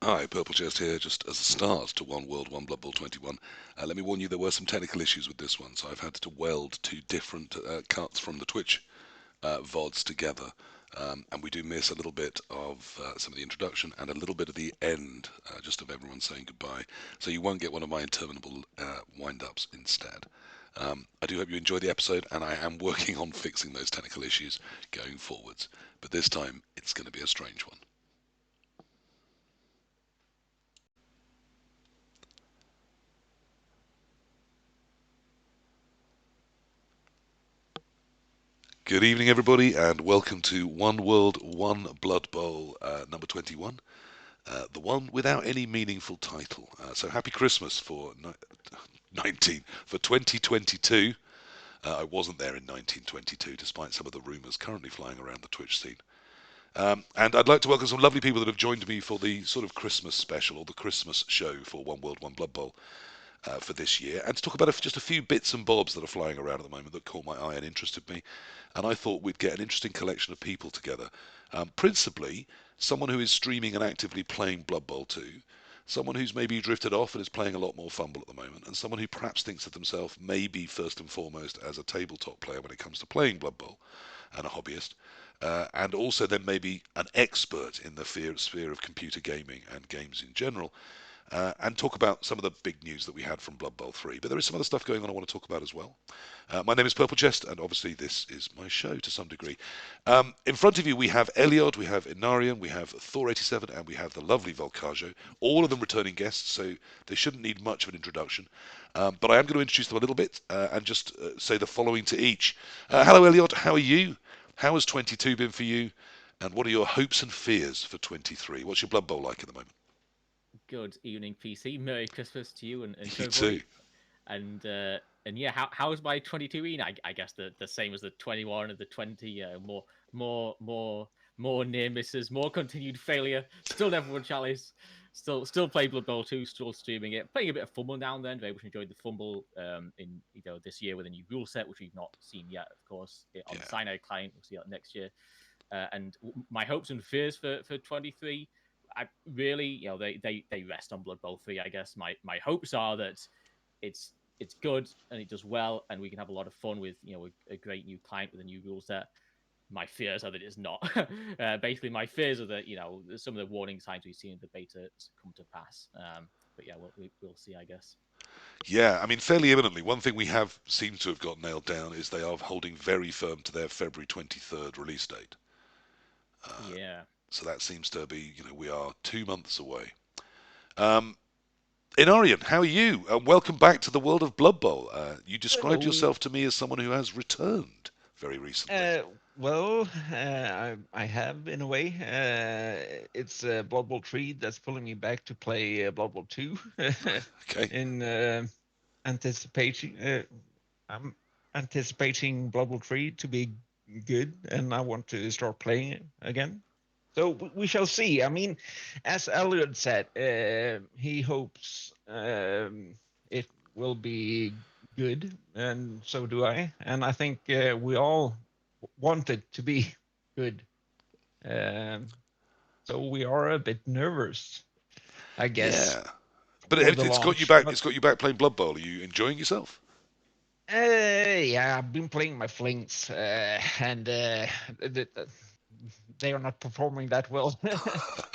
Hi, PurpleChest here, just as a start to One World, One Blood Bowl 21. Let me warn you, there were some technical issues with this one, so I've had to weld two different cuts from the Twitch VODs together. And we do miss a little bit of some of the introduction and a little bit of the end, just of everyone saying goodbye. So you won't get one of my interminable wind-ups instead. I do hope you enjoy the episode, and I am working on fixing those technical issues going forwards. But this time, it's going to be a strange one. Good evening, everybody, and welcome to One World, One Blood Bowl number 21, the one without any meaningful title. So happy Christmas for 2022. I wasn't there in 1922, despite some of the rumours currently flying around the Twitch scene. And I'd like to welcome some lovely people that have joined me for the sort of Christmas special, or the Christmas show for One World, One Blood Bowl. For this year, and to talk about just a few bits and bobs that are flying around at the moment that caught my eye and interested me. And I thought we'd get an interesting collection of people together. Principally, someone who is streaming and actively playing Blood Bowl 2, someone who's maybe drifted off and is playing a lot more FUMBBL at the moment, and someone who perhaps thinks of themselves maybe first and foremost as a tabletop player when it comes to playing Blood Bowl, and a hobbyist. And also then maybe an expert in the sphere of computer gaming and games in general, and talk about some of the big news that we had from Blood Bowl 3. But there is some other stuff going on I want to talk about as well. My name is PurpleChest, and obviously this is my show to some degree. In front of you we have Elyod, we have Enarion, we have Thor87, and we have the lovely Volkajo, all of them returning guests, so they shouldn't need much of an introduction. But I am going to introduce them a little bit and just say the following to each. Hello Elyod, how are you? How has 22 been for you? And what are your hopes and fears for 23? What's your Blood Bowl like at the moment? Good evening, PC. Merry Christmas to you and to You too. everybody. And yeah, how's my 22 been? I guess the same as the 21 and the 20. More near misses, more continued failure. Still never won chalice. Still play Blood Bowl 2. Still streaming it. Playing a bit of FUMBBL now and then. Very much enjoyed the FUMBBL in this year with a new rule set, which we've not seen yet, of course, on the Yeah. Cyanide client. We'll see that next year. And my hopes and fears for 23. I really, they rest on Blood Bowl 3. I guess my hopes are that it's it's good and it does well, and we can have a lot of fun with a great new client with a new rule set. My fears are that it's not. Basically, my fears are that some of the warning signs we've seen in the beta come to pass. But yeah, we'll see, I guess. Yeah, I mean, fairly imminently. One thing we have seemed to have got nailed down is they are holding very firm to their February 23rd release date. Uh, Yeah. so that seems to be, we are 2 months away. Um, Enarion, how are you? Welcome back to the world of Blood Bowl. You described Hello. yourself to me as someone who has returned very recently. I have in a way. It's Blood Bowl 3 that's pulling me back to play Blood Bowl 2 Okay. in anticipation. I'm anticipating Blood Bowl 3 to be good, and I want to start playing it again. So we shall see. I mean, as Elyod said, he hopes it will be good, and so do I. And I think we all want it to be good. Um, so we are a bit nervous, I guess, Yeah. But for the it's got you launch. back. But It's got you back playing Blood Bowl. Are you enjoying yourself? yeah, I've been playing my flings, and they are not performing that well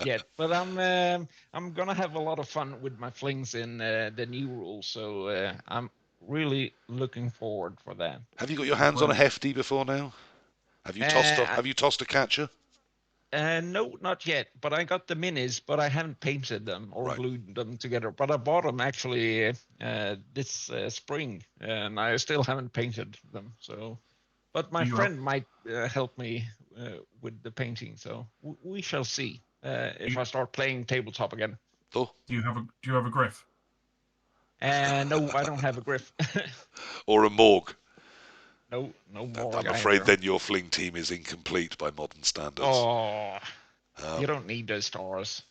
yet. But I'm gonna have a lot of fun with my flings in the new rules. So I'm really looking forward for that. Have you got your hands on a Well, hefty before now? Have you tossed off? Uh, Have you tossed a catcher? no, not yet. But I got the minis, but I haven't painted them or Right. glued them together. But I bought them actually this spring, and I still haven't painted them. So, but my do you have friend might help me with the painting. So we shall see if you, I start playing tabletop again. Thor? do you have a griff? No, I don't have a griff. Or a morgue? No more I'm afraid either. then your fling team is incomplete by modern standards. Oh, you Um, don't need those stars.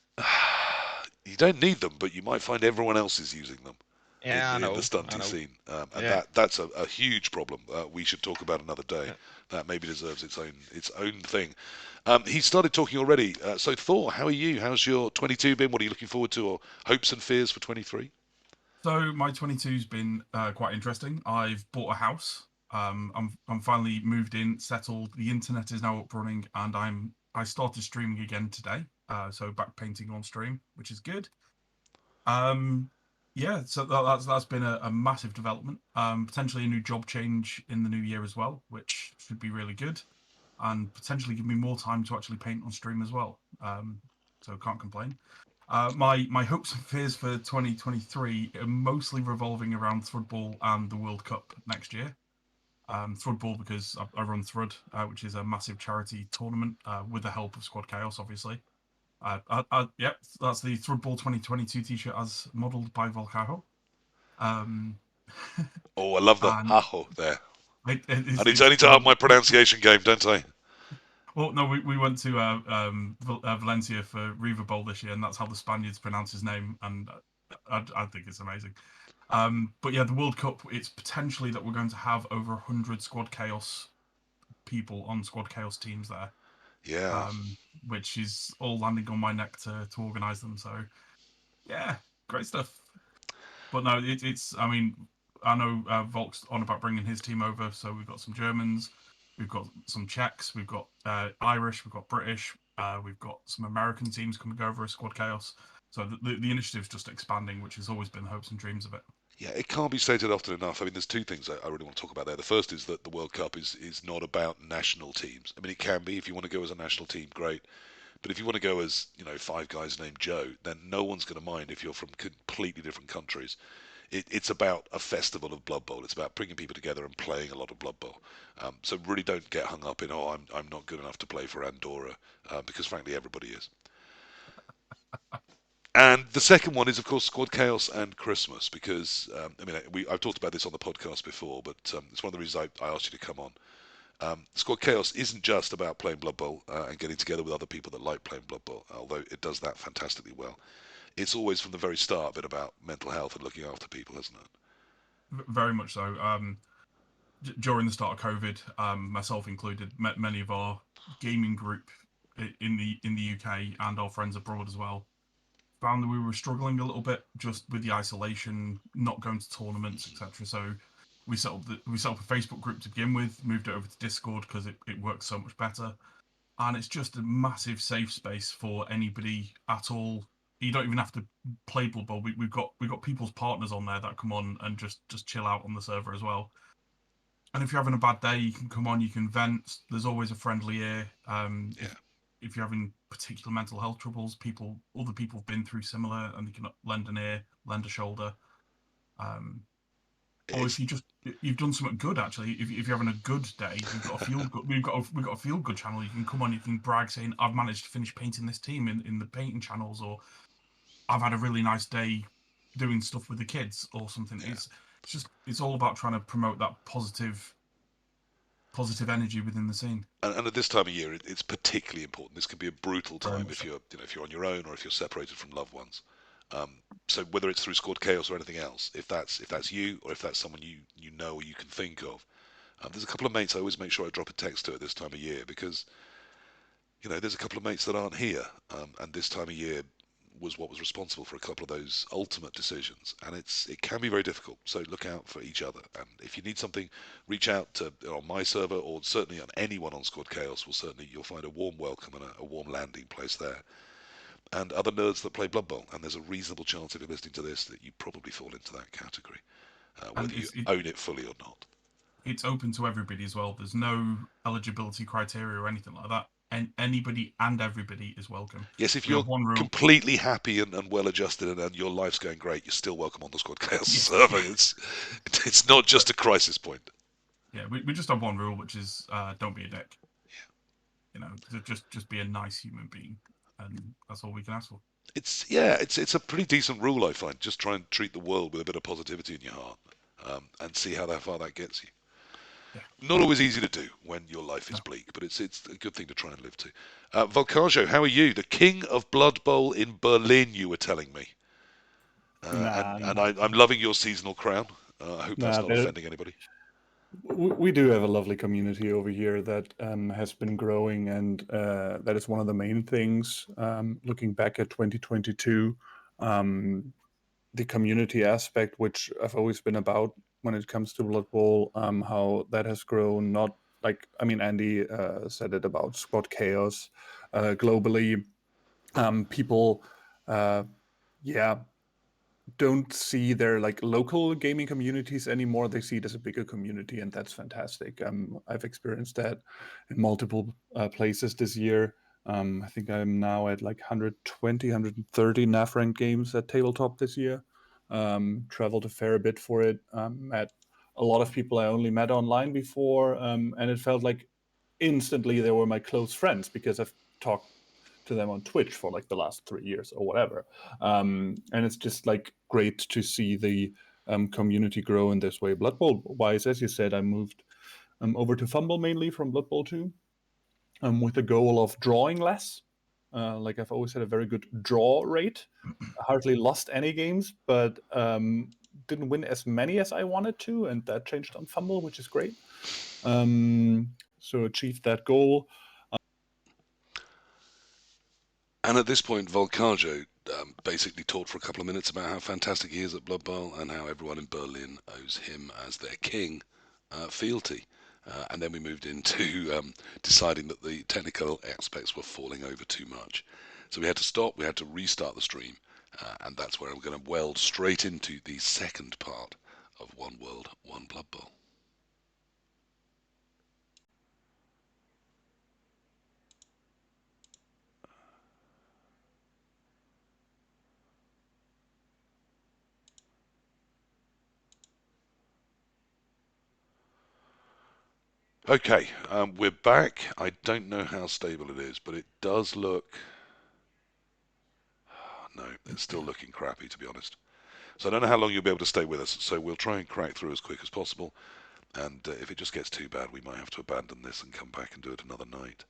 you don't need them, but you might find everyone else is using them. Yeah, in the I stunty know. scene, and Yeah. that's a huge problem. We should talk about another day. Yeah. That maybe deserves its own thing. He started talking already. So Thor, how are you? How's your 22 been? What are you looking forward to, or hopes and fears for 23? So my 22's been quite interesting. I've bought a house. I'm finally moved in, settled. The internet is now up running, and I started streaming again today. So back painting on stream, which is good. Um, yeah, so that's been a massive development. Potentially a new job change in the new year as well, which should be really good, and potentially give me more time to actually paint on stream as well. So can't complain. My hopes and fears for 2023 are mostly revolving around Thrudball and the World Cup next year. Thrudball because I run Thrud, which is a massive charity tournament with the help of Squad Chaos, obviously. Yep, that's the Thrudball 2022 t-shirt as modelled by Volkajo. Um, Oh, I love the and haho there. I need it's to up my pronunciation game, don't I? well, no, we went to Valencia for River Bowl this year, and that's how the Spaniards pronounce his name, and I think it's amazing. But yeah, the World Cup, it's potentially that we're going to have over 100 Squad Chaos people on Squad Chaos teams there, Yeah. um, which is all landing on my neck to organise them. So yeah, great stuff. But no, it's. I mean, I know Volk's on about bringing his team over, so we've got some Germans, we've got some Czechs, we've got Irish, we've got British, we've got some American teams coming over as Squad Chaos. So the initiative's just expanding, which has always been the hopes and dreams of it. Yeah, it can't be stated often enough. I mean, there's two things I really want to talk about there. The first is that the World Cup is not about national teams. I mean, it can be if you want to go as a national team, great. But if you want to go as, five guys named Joe, then no one's going to mind if you're from completely different countries. It's about a festival of Blood Bowl. It's about bringing people together and playing a lot of Blood Bowl. So really don't get hung up in, oh, I'm not good enough to play for Andorra, because frankly everybody is. And the second one is, of course, Squad Chaos and Christmas, because I've talked about this on the podcast before, but it's one of the reasons I asked you to come on. Squad Chaos isn't just about playing Blood Bowl and getting together with other people that like playing Blood Bowl, although it does that fantastically well. It's always from the very start been about mental health and looking after people, hasn't it? Very much so. During the start of COVID, myself included, many of our gaming group in the UK and our friends abroad as well found that we were struggling a little bit just with the isolation, not going to tournaments, etc. So we set up a Facebook group to begin with, moved it over to Discord because it works so much better, and it's just a massive safe space for anybody at all. You don't even have to play Blood Bowl. We've got people's partners on there that come on and just chill out on the server as well. And if you're having a bad day, you can come on, you can vent. There's always a friendly ear. Yeah. If you're having particular mental health troubles, other people have been through similar, and they can lend an ear, lend a shoulder. Or if you've done something good actually, if you're having a good day, you've got a feel good. We've got a feel good channel. You can come on, you can brag saying I've managed to finish painting this team in the painting channels, or I've had a really nice day doing stuff with the kids or something. Yeah. It's all about trying to promote that positive energy within the scene. And at this time of year, it's particularly important. This can be a brutal Very time much if so. you're on your own or if you're separated from loved ones. So whether it's through Squad Chaos or anything else, if that's you or if that's someone you know or you can think of, there's a couple of mates I always make sure I drop a text to at this time of year because there's a couple of mates that aren't here, and this time of year was what was responsible for a couple of those ultimate decisions, and it can be very difficult. So look out for each other, and if you need something, reach out to on my server or certainly on anyone on Squad Chaos. You'll find a warm welcome and a warm landing place there. And other nerds that play Blood Bowl, and there's a reasonable chance if you're listening to this that you probably fall into that category, And whether you own it fully or not. it's open to everybody as well. There's no eligibility criteria or anything like that. And anybody and everybody is welcome. Yes, if We you're have one rule. completely happy and well adjusted and your life's going great, you're still welcome on the Squad Chaos Yeah. server. It's not just a crisis point. Yeah, we just have one rule, which is don't be a dick. Just be a nice human being, and that's all we can ask for. It's a pretty decent rule, I find. Just try and treat the world with a bit of positivity in your heart, and see how far that gets you. Yeah. Not always easy to do when your life is No. bleak, but it's a good thing to try and live to. Volkajo, how are you? The king of Blood Bowl in Berlin, you were telling me. And I'm loving your seasonal crown. I hope that's not offending anybody. We do have a lovely community over here that has been growing, and that is one of the main things. Looking back at 2022, the community aspect, which I've always been about when it comes to Blood Bowl, how that has grown. Not like, I mean, Andy said it about Squad Chaos globally. People, don't see their like local gaming communities anymore. They see it as a bigger community, and that's fantastic. I've experienced that in multiple places this year. I think I'm now at like 120, 130 NAF ranked games at tabletop this year. Traveled a fair bit for it. Met a lot of people I only met online before, and it felt like instantly they were my close friends because I've talked to them on Twitch for like the last 3 years or whatever. And it's just like great to see the community grow in this way. Blood Bowl wise, as you said, I moved over to FUMBBL mainly from Blood Bowl 2 with the goal of drawing less. Like I've always had a very good draw rate. I hardly lost any games, but didn't win as many as I wanted to, and that changed on FUMBBL, which is great. So achieved that goal. And at this point, Volkajo basically talked for a couple of minutes about how fantastic he is at Blood Bowl and how everyone in Berlin owes him as their king fealty. And then we moved into deciding that the technical aspects were falling over too much. So we had to stop, we had to restart the stream, and that's where I'm going to weld straight into the second part of One World, One Blood Bowl. Okay, we're back. I don't know how stable it is, but it does look... No, it's still looking crappy, to be honest. So I don't know how long you'll be able to stay with us, so we'll try and crack through as quick as possible. And if it just gets too bad, we might have to abandon this and come back and do it another night.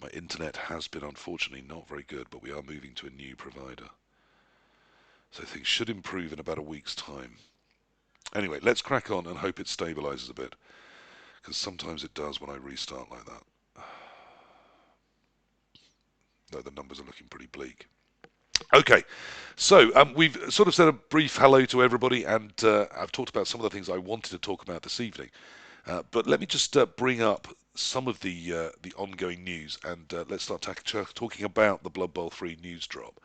My internet has been, unfortunately, not very good, but we are moving to a new provider. So things should improve in about a week's time. Anyway, let's crack on and hope it stabilizes a bit, because sometimes it does when I restart like that. Though the numbers are looking pretty bleak. Okay, so we've sort of said a brief hello to everybody, and I've talked about some of the things I wanted to talk about this evening. But let me just bring up some of the ongoing news, and let's start talking about the Blood Bowl 3 news drop.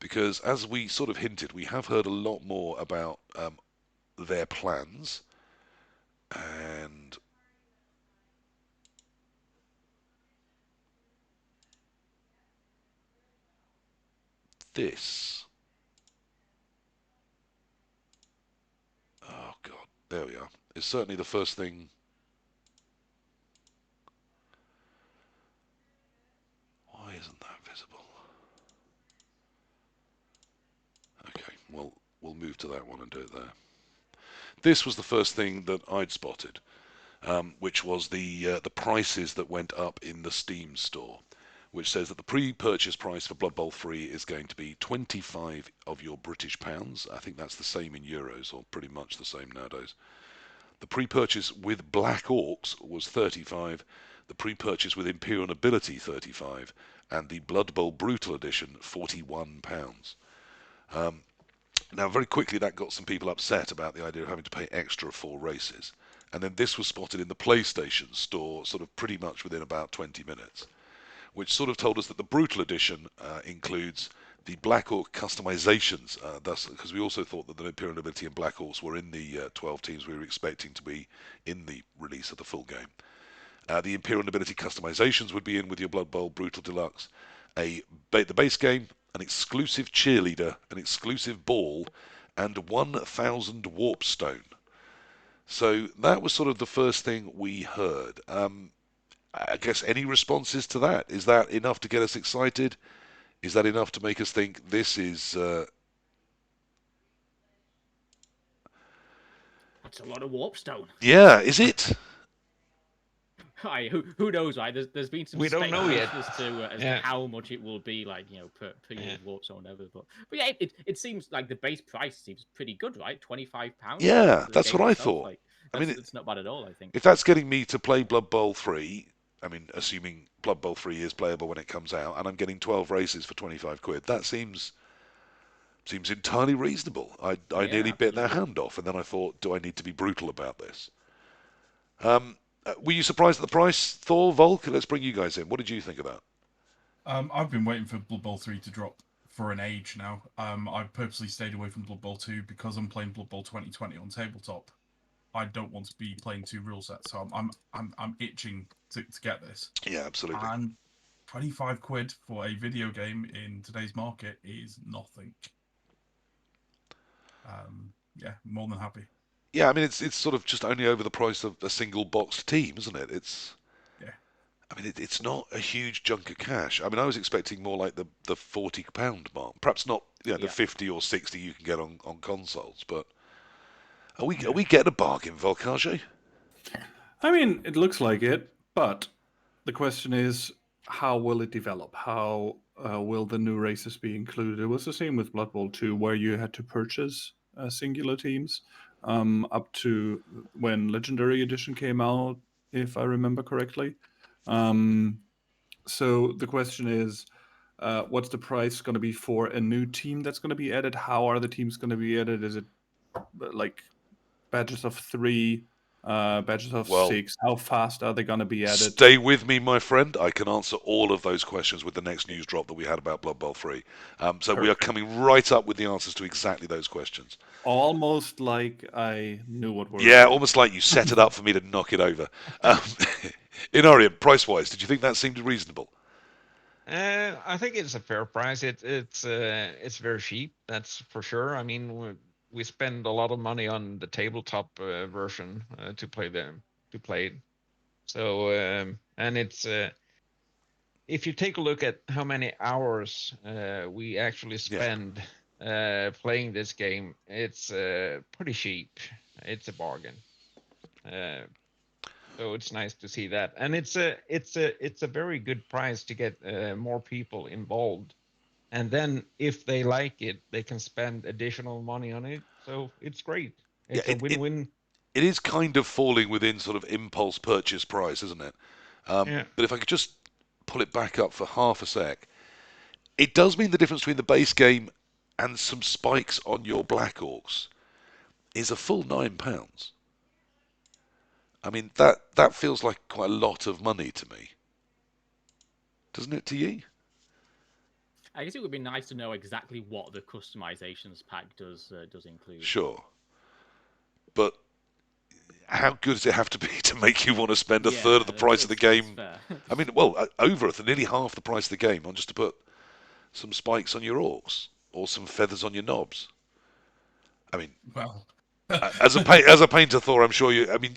Because as we sort of hinted, we have heard a lot more about their plans, and this. Oh God, there we are. It's certainly the first thing. Why isn't that visible? Okay, well, we'll move to that one and do it there. This was the first thing that I'd spotted, which was the prices that went up in the Steam store, which says that the pre-purchase price for Blood Bowl 3 is going to be 25 of your British pounds. I think that's the same in euros, or pretty much the same nowadays. The pre-purchase with Black Orcs was 35, the pre-purchase with Imperial Nobility 35, and the Blood Bowl Brutal Edition £41. Now, very quickly that got some people upset about the idea of having to pay extra for races. And then this was spotted in the PlayStation store sort of pretty much within about 20 minutes, which sort of told us that the Brutal Edition includes the Black Orc customizations, thus, because we also thought that the Imperial Nobility and Black Orcs were in the 12 teams we were expecting to be in the release of the full game. The Imperial Nobility customizations would be in with your Blood Bowl Brutal Deluxe, the base game, an exclusive cheerleader, an exclusive ball, and 1,000 warpstone. So that was sort of the first thing we heard. I guess any responses to that? Is that enough to get us excited? Is that enough to make us think this is... That's a lot of warpstone. Yeah, is it? who knows, right? There's been some We don't know yet. speculation as to how much it will be, like, you know, per year warps or whatever. But yeah, it seems like the base price seems pretty good, right? £25. Yeah, for the that's game what I itself. thought. Like, I mean, it's not bad at all, I think. if that's getting me to play Blood Bowl 3, I mean, assuming Blood Bowl 3 is playable when it comes out, and I'm getting 12 races for 25 quid, that seems entirely reasonable. I nearly bit their hand off, and then I thought, do I need to be brutal about this? Were you surprised at the price, Thor, Volk? Let's bring you guys in. What did you think of that? I've been waiting for Blood Bowl 3 to drop for an age now. I've purposely stayed away from Blood Bowl 2 because I'm playing Blood Bowl 2020 on tabletop. I don't want to be playing 2 rule sets, so I'm itching to get this. Yeah, absolutely. And 25 quid for a video game in today's market is nothing. Yeah, more than happy. Yeah, I mean, it's sort of just only over the price of a single boxed team, isn't it? I mean, it's not a huge chunk of cash. I mean, I was expecting more like the £40 mark. Perhaps not, the 50 or 60 you can get on consoles, but are we getting a bargain, Volkajo? I mean, it looks like it, but the question is, how will it develop? How will the new races be included? It was the same with Blood Bowl 2, where you had to purchase singular teams up to when Legendary Edition came out, if I remember correctly. So the question is, what's the price going to be for a new team that's going to be added? How are the teams going to be added? Is it like badges of 3, badges of 6? How fast are they going to be added? Stay with me, my friend. I can answer all of those questions with the next news drop that we had about Blood Bowl 3. So Perfect. We are coming right up with the answers to exactly those questions. Almost like I knew what were. Yeah, almost like you set it up for me to knock it over. Enarion, price-wise, did you think that seemed reasonable? I think it's a fair price. It's very cheap, that's for sure. I mean, we spend a lot of money on the tabletop version to play it. So and it's if you take a look at how many hours we actually spend playing this game, it's pretty cheap. It's a bargain. So it's nice to see that, and it's a very good price to get more people involved, and then if they like it, they can spend additional money on it. So it's great. It's a win-win. It is kind of falling within sort of impulse purchase price, isn't it? But if I could just pull it back up for half a sec, it does mean the difference between the base game and some spikes on your Black Orcs is a full £9. I mean, that feels like quite a lot of money to me. Doesn't it to you? I guess it would be nice to know exactly what the customizations pack does include. Sure. But how good does it have to be to make you want to spend a third of the price of the game? I mean, well, over nearly half the price of the game on just to put some spikes on your orcs or some feathers on your knobs. I mean, well, as a painter, Thor, I'm sure you. I mean,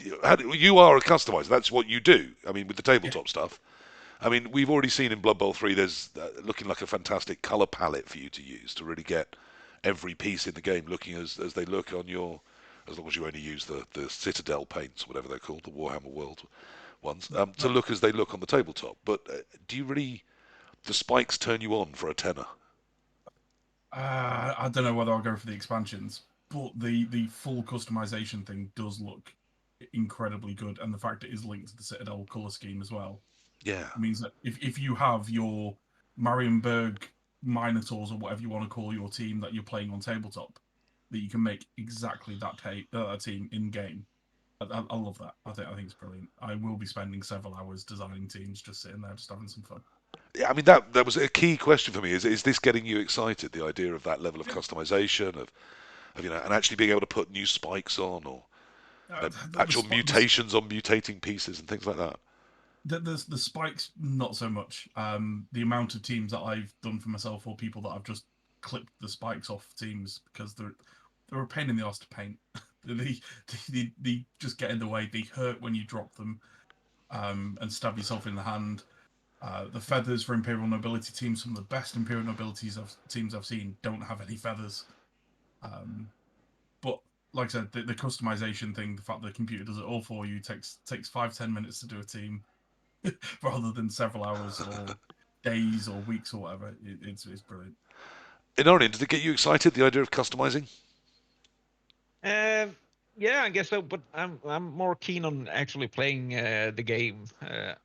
you are a customizer. That's what you do. I mean, with the tabletop stuff. I mean, we've already seen in Blood Bowl 3. There's looking like a fantastic color palette for you to use to really get every piece in the game looking as they look on your. As long as you only use the Citadel paints, whatever they're called, the Warhammer World ones, to look as they look on the tabletop. But do spikes turn you on for a tenner? I don't know whether I'll go for the expansions, but the full customization thing does look incredibly good, and the fact it is linked to the Citadel color scheme as well. Yeah, it means that if you have your Marienburg Minotaurs or whatever you want to call your team that you're playing on tabletop, that you can make exactly that team in game. I love that. I think it's brilliant. I will be spending several hours designing teams, just sitting there, just having some fun. Yeah, I mean that was a key question for me. Is this getting you excited? The idea of that level of customization of and actually being able to put new spikes on or actual mutations on mutating pieces and things like that. The spikes, not so much. The amount of teams that I've done for myself or people that I've just clipped the spikes off teams because they're a pain in the arse to paint. they just get in the way. They hurt when you drop them and stab yourself in the hand. The feathers for Imperial Nobility teams, some of the best Imperial Nobility teams I've seen don't have any feathers. But like I said, the customization thing, the fact that the computer does it all for you, takes 5-10 minutes to do a team. rather than several hours or days or weeks or whatever. It's brilliant. Enarion, did it get you excited, the idea of customizing? Yeah, I guess so. But I'm more keen on actually playing the game.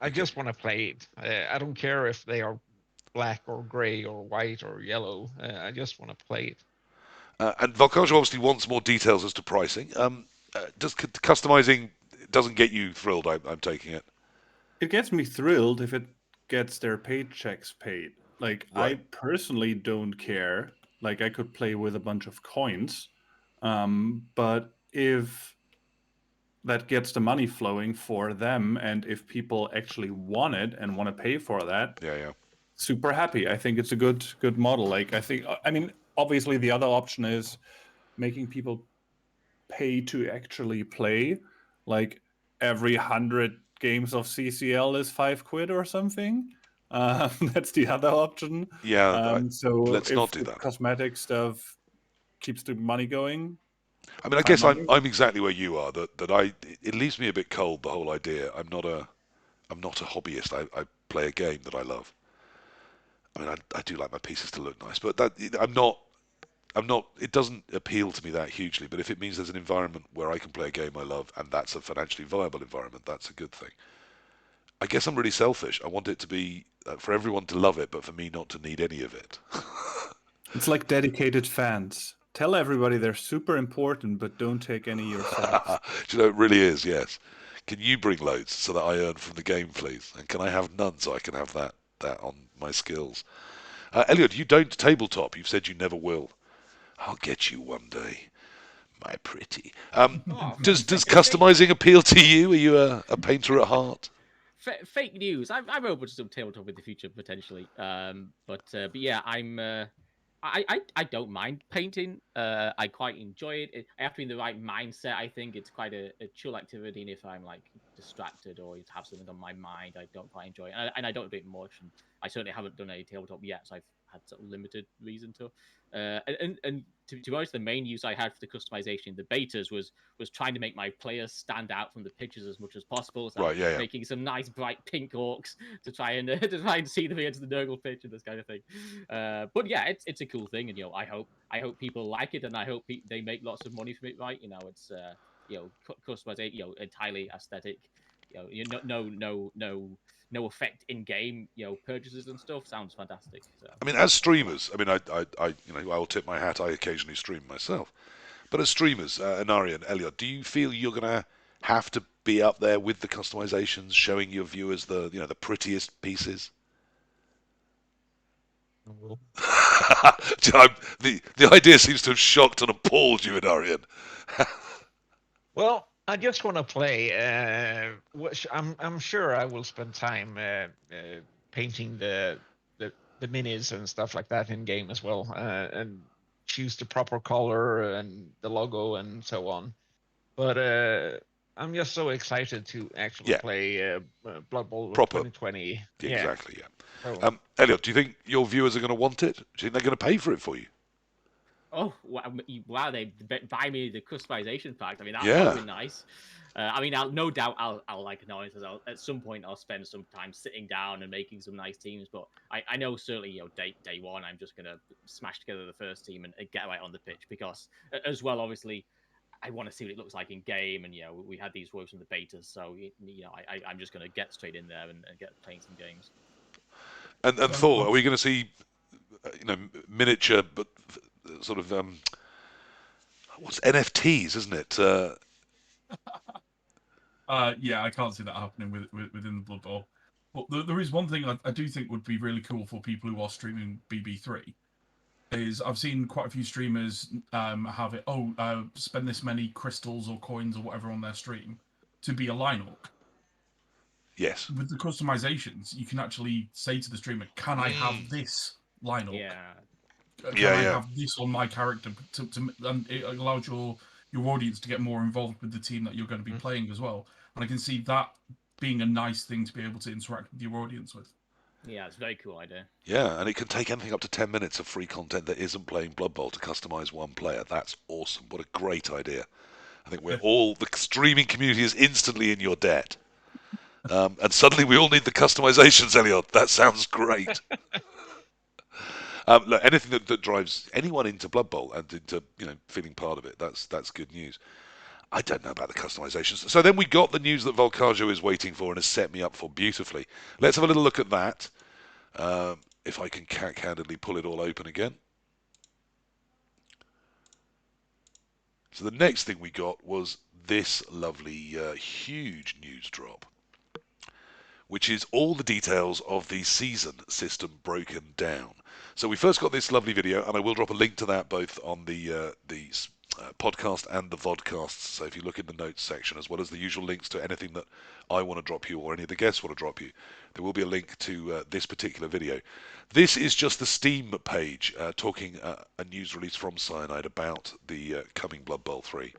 I just want to play it. I don't care if they are black or gray or white or yellow. I just want to play it. And Volkajo obviously wants more details as to pricing. Does customizing doesn't get you thrilled? I'm taking it. It gets me thrilled if it gets their paychecks paid. Like, I Right. personally don't care. Like, I could play with a bunch of coins. But if that gets the money flowing for them, and if people actually want it and want to pay for that, Yeah. super happy. I think it's a good model. Like, I mean, obviously the other option is making people pay to actually play. Like, every 100 games of CCL is £5 or something. That's the other option. Yeah. So Let's not if do the that. cosmetic stuff keeps the money going, I mean, I guess on I'm exactly where you are. That it leaves me a bit cold. The whole idea. I'm not a hobbyist. I play a game that I love. I mean, I do like my pieces to look nice, but I'm not. It doesn't appeal to me that hugely. But if it means there's an environment where I can play a game I love, and that's a financially viable environment, that's a good thing. I guess I'm really selfish. I want it to be for everyone to love it, but for me not to need any of it. it's like dedicated fans. Tell everybody they're super important, but don't take any yourself. Do you know, it really is, yes. Can you bring loads so that I earn from the game, please? And can I have none so I can have that on my skills? Elyod, you don't tabletop. You've said you never will. I'll get you one day, my pretty. Oh, Does customizing appeal to you? Are you a painter at heart? fake news. I'm open to some tabletop in the future potentially. But yeah, I don't mind painting. I quite enjoy it. I have to be in the right mindset. I think it's quite a chill activity, and if I'm like distracted or have something on my mind, I don't quite enjoy it. And I don't do it much. And I certainly haven't done any tabletop yet, so I've had sort of limited reason to. And to be honest, the main use I had for the customization in the betas was trying to make my players stand out from the pictures as much as possible. So Right, yeah. making some nice bright pink orcs to try and see them against the Nurgle pitch and this kind of thing. But yeah, it's a cool thing, and I hope people like it, and I hope they make lots of money from it. Right, it's customization, entirely aesthetic. No effect in game, purchases and stuff. Sounds fantastic. So. I mean, as streamers, I mean, I will tip my hat. I occasionally stream myself, but as streamers, Enarion, Elyod, do you feel you're gonna have to be up there with the customizations, showing your viewers the prettiest pieces? Well, The idea seems to have shocked and appalled you, Enarion. well, I just want to play. Which I'm sure I will spend time painting the minis and stuff like that in game as well, and choose the proper color and the logo and so on. But I'm just so excited to actually Yeah. play Blood Bowl Proper. 2020. Exactly, yeah. So, Elyod, do you think your viewers are going to want it? Do you think they're going to pay for it for you? Oh wow! They buy me the customization pack. I mean, that Yeah. would be nice. I mean, no doubt I'll like annoyance. At some point I'll spend some time sitting down and making some nice teams. But I know certainly day one I'm just gonna smash together the first team and get right on the pitch, because as well obviously I want to see what it looks like in game, and we had these works in the betas, so I'm just gonna get straight in there and get playing some games. And Thor, are we going to see miniature, but sort of what's NFTs, isn't it? Yeah, I can't see that happening within the Blood Bowl. But there is one thing I do think would be really cool for people who are streaming BB3. Is I've seen quite a few streamers have it. Spend this many crystals or coins or whatever on their stream to be a line orc. Yes. With the customizations, you can actually say to the streamer, "Can I have this line orc? Yeah. Can I have this on my character?" And it allows your audience to get more involved with the team that you're going to be playing as well. And I can see that being a nice thing to be able to interact with your audience with. Yeah, it's a very cool idea. Yeah, and it can take anything up to 10 minutes of free content that isn't playing Blood Bowl to customize one player. That's awesome. What a great idea. I think the streaming community is instantly in your debt. And suddenly we all need the customizations, Elyod. That sounds great. Look, anything that drives anyone into Blood Bowl and into feeling part of it, that's good news. I don't know about the customizations. So then we got the news that Volkajo is waiting for and has set me up for beautifully. Let's have a little look at that. If I can candidly pull it all open again. So the next thing we got was this lovely, huge news drop, which is all the details of the season system broken down. So we first got this lovely video, and I will drop a link to that both on the podcast and the vodcasts. So if you look in the notes section, as well as the usual links to anything that I want to drop you or any of the guests want to drop you, there will be a link to this particular video. This is just the Steam page talking a news release from Cyanide about the coming Blood Bowl 3.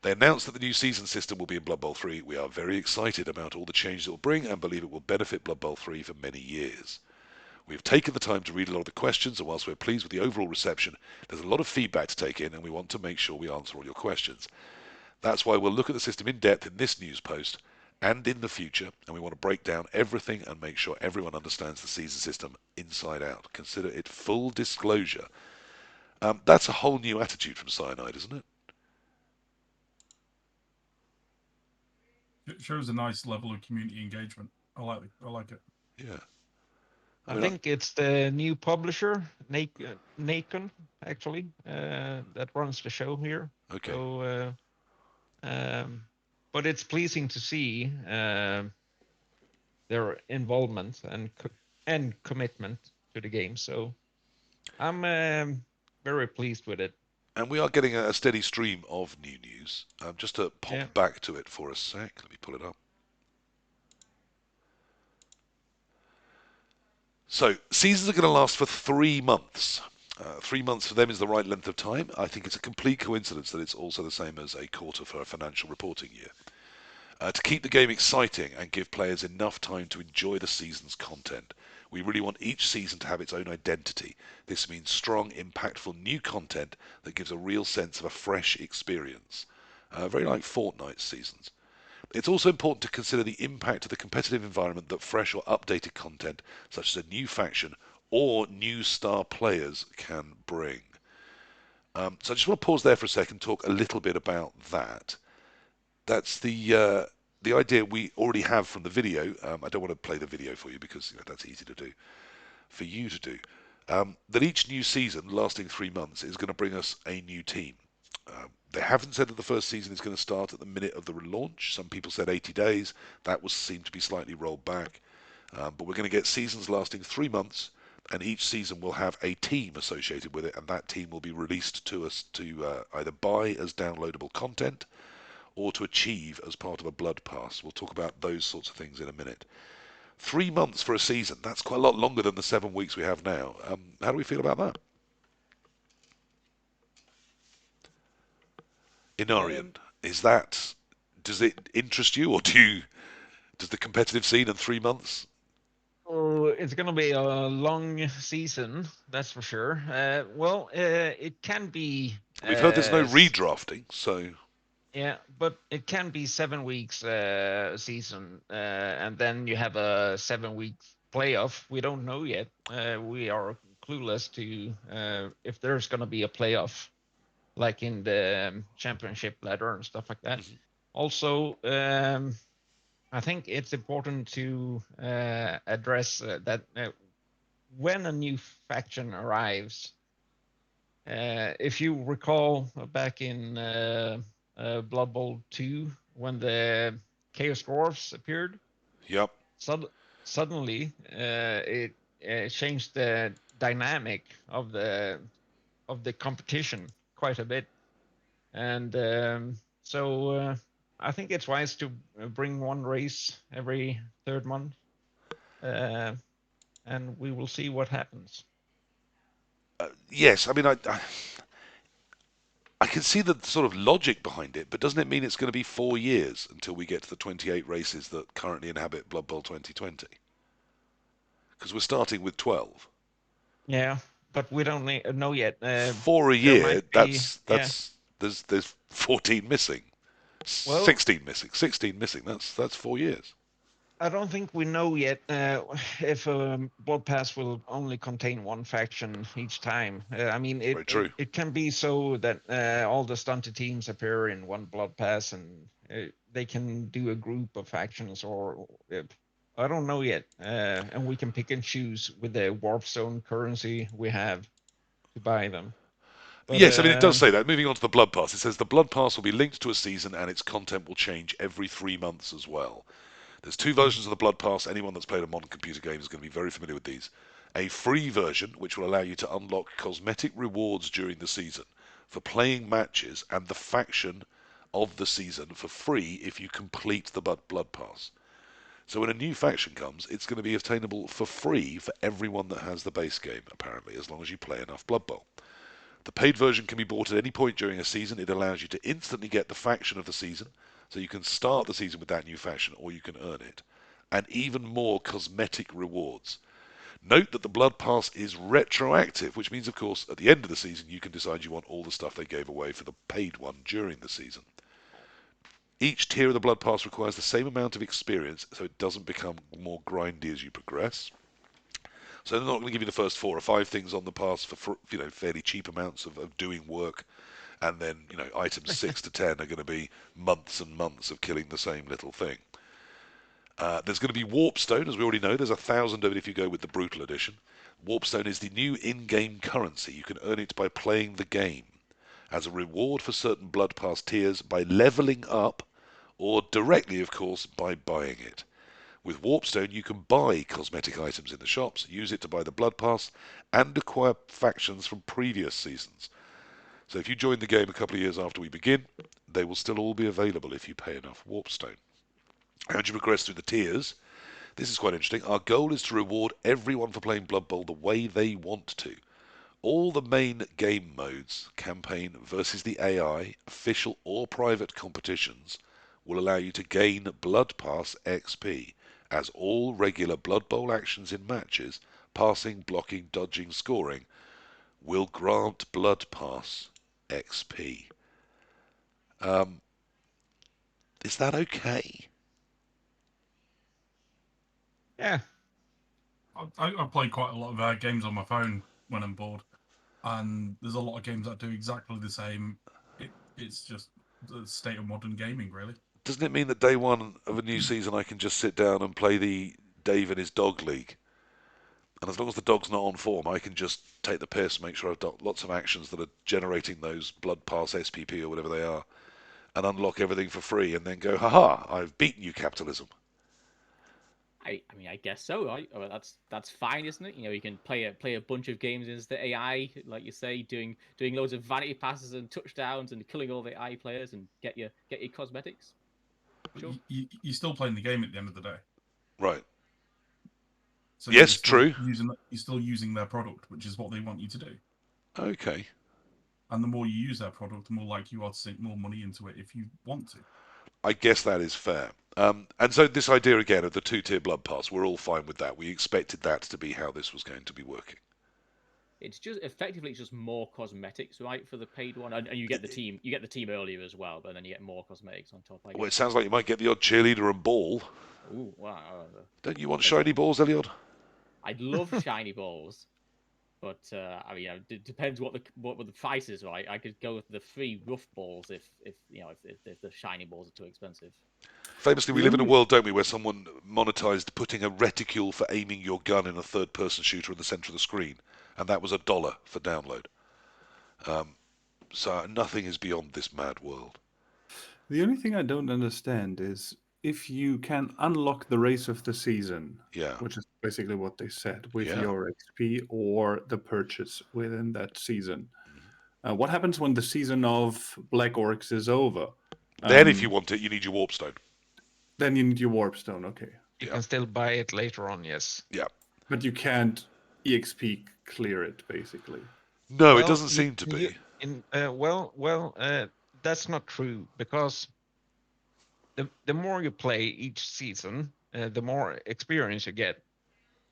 They announced that the new season system will be in Blood Bowl 3. We are very excited about all the changes it will bring and believe it will benefit Blood Bowl 3 for many years. We have taken the time to read a lot of the questions, and whilst we're pleased with the overall reception, there's a lot of feedback to take in, and we want to make sure we answer all your questions. That's why we'll look at the system in depth in this news post and in the future, and we want to break down everything and make sure everyone understands the season system inside out. Consider it full disclosure. That's a whole new attitude from Cyanide, isn't it? It shows a nice level of community engagement. I like it. Yeah. I think it's the new publisher, Nacon, actually, that runs the show here. Okay. So, but it's pleasing to see their involvement and commitment to the game. So I'm very pleased with it. And we are getting a steady stream of new news. Just to pop back to it for a sec. Let me pull it up. So, seasons are going to last for 3 months. 3 months for them is the right length of time. I think it's a complete coincidence that it's also the same as a quarter for a financial reporting year. To keep the game exciting and give players enough time to enjoy the season's content. We really want each season to have its own identity. This means strong, impactful new content that gives a real sense of a fresh experience. Very like Fortnite seasons. It's also important to consider the impact of the competitive environment that fresh or updated content, such as a new faction or new star players, can bring. So I just want to pause there for a second and talk a little bit about that. That's the idea we already have from the video. I don't want to play the video for you because that's easy to do, for you to do. That each new season, lasting 3 months, is going to bring us a new team. They haven't said that the first season is going to start at the minute of the relaunch. Some people said 80 days. That seemed to be slightly rolled back. But we're going to get seasons lasting 3 months, and each season will have a team associated with it, and that team will be released to us to either buy as downloadable content or to achieve as part of a blood pass. We'll talk about those sorts of things in a minute. 3 months for a season, that's quite a lot longer than the 7 weeks we have now. How do we feel about that? Enarion, does it interest you, or does the competitive scene in 3 months? Oh, it's going to be a long season, that's for sure. Well, it can be. We've heard there's no redrafting, so. Yeah, but it can be 7 weeks season, and then you have a 7-week playoff. We don't know yet. We are clueless to if there's going to be a playoff, like in the championship ladder and stuff like that. Mm-hmm. Also, I think it's important to address that when a new faction arrives, if you recall back in Blood Bowl 2, when the Chaos Dwarfs appeared. Yep. Suddenly, it changed the dynamic of the competition quite a bit, and so I think it's wise to bring one race every 3rd month, and we will see what happens. Yes, I mean I can see the sort of logic behind it, but doesn't it mean it's going to be 4 years until we get to the 28 races that currently inhabit Blood Bowl 2020? Because we're starting with 12. Yeah, but we don't know yet. 4 a year. There's 14 missing. Well, 16 missing. 16 missing. That's 4 years. I don't think we know yet if Blood Pass will only contain one faction each time. I mean, Very true. it can be so that all the stunted teams appear in one Blood Pass, and they can do a group of factions, or I don't know yet. And we can pick and choose with the Warp Stone currency we have to buy them. But, Yes, I mean, it does say that. Moving on to the Blood Pass, it says the Blood Pass will be linked to a season and its content will change every 3 months as well. There's 2 versions of the Blood Pass. Anyone that's played a modern computer game is going to be very familiar with these. A free version, which will allow you to unlock cosmetic rewards during the season for playing matches and the faction of the season for free if you complete the Blood Pass. So when a new faction comes, it's going to be obtainable for free for everyone that has the base game, apparently, as long as you play enough Blood Bowl. The paid version can be bought at any point during a season. It allows you to instantly get the faction of the season, so you can start the season with that new faction, or you can earn it. And even more cosmetic rewards. Note that the Blood Pass is retroactive, which means, of course, at the end of the season, you can decide you want all the stuff they gave away for the paid one during the season. Each tier of the Blood Pass requires the same amount of experience, so it doesn't become more grindy as you progress. So they're not going to give you the first 4 or 5 things on the pass for fairly cheap amounts of doing work, and then items 6 to 10 are going to be months and months of killing the same little thing. There's going to be Warpstone, as we already know. There's 1,000 of it if you go with the Brutal Edition. Warpstone is the new in-game currency. You can earn it by playing the game. As a reward for certain Blood Pass tiers by leveling up, or directly, of course, by buying it. With Warpstone, you can buy cosmetic items in the shops, use it to buy the Blood Pass, and acquire factions from previous seasons. So if you join the game a couple of years after we begin, they will still all be available if you pay enough Warpstone. As you progress through the tiers, this is quite interesting. Our goal is to reward everyone for playing Blood Bowl the way they want to. All the main game modes, campaign versus the AI, official or private competitions, will allow you to gain Blood Pass XP, as all regular Blood Bowl actions in matches, passing, blocking, dodging, scoring, will grant Blood Pass XP. Is that okay? yeah, I play quite a lot of games on my phone when I'm bored, and there's a lot of games that do exactly the same. It's just the state of modern gaming, really. Doesn't it mean that day one of a new season I can just sit down and play the Dave and his dog league? And as long as the dog's not on form, I can just take the piss, make sure I've got lots of actions that are generating those Blood Pass SPP or whatever they are, and unlock everything for free, and then go, haha, I've beaten you, capitalism. I mean, I guess so, right? Well, that's fine, isn't it? You can play a bunch of games as the AI, like you say, doing loads of vanity passes and touchdowns and killing all the AI players and get your cosmetics. Sure. You're still playing the game at the end of the day. Right. So yes, true. You're still using their product, which is what they want you to do. Okay. And the more you use their product, the more likely you are to sink more money into it if you want to. I guess that is fair. And so this idea again of the 2-tier Blood Pass, we're all fine with that. We expected that to be how this was going to be working. It's just effectively just more cosmetics, right, for the paid one, and you get the team. You get the team earlier as well, but then you get more cosmetics on top. I guess. Well, it sounds like you might get the odd cheerleader and ball. Ooh, wow! Don't you want shiny balls, Elyod? I'd love shiny balls, but I mean, it depends what the price is, right? I could go with the free rough balls if the shiny balls are too expensive. Famously, we live in a world, don't we, where someone monetized putting a reticule for aiming your gun in a third-person shooter in the center of the screen, and that was $1 for download. So nothing is beyond this mad world. The only thing I don't understand is if you can unlock the race of the season, which is basically what they said, with your XP or the purchase within that season. What happens when the season of Black Orcs is over? Then, if you want it, you need your Warpstone. Then you need your Warpstone, okay. You can still buy it later on, yes. Yeah. But you can't EXP clear it, basically. No, it doesn't seem to be. That's not true, because the more you play each season, the more experience you get.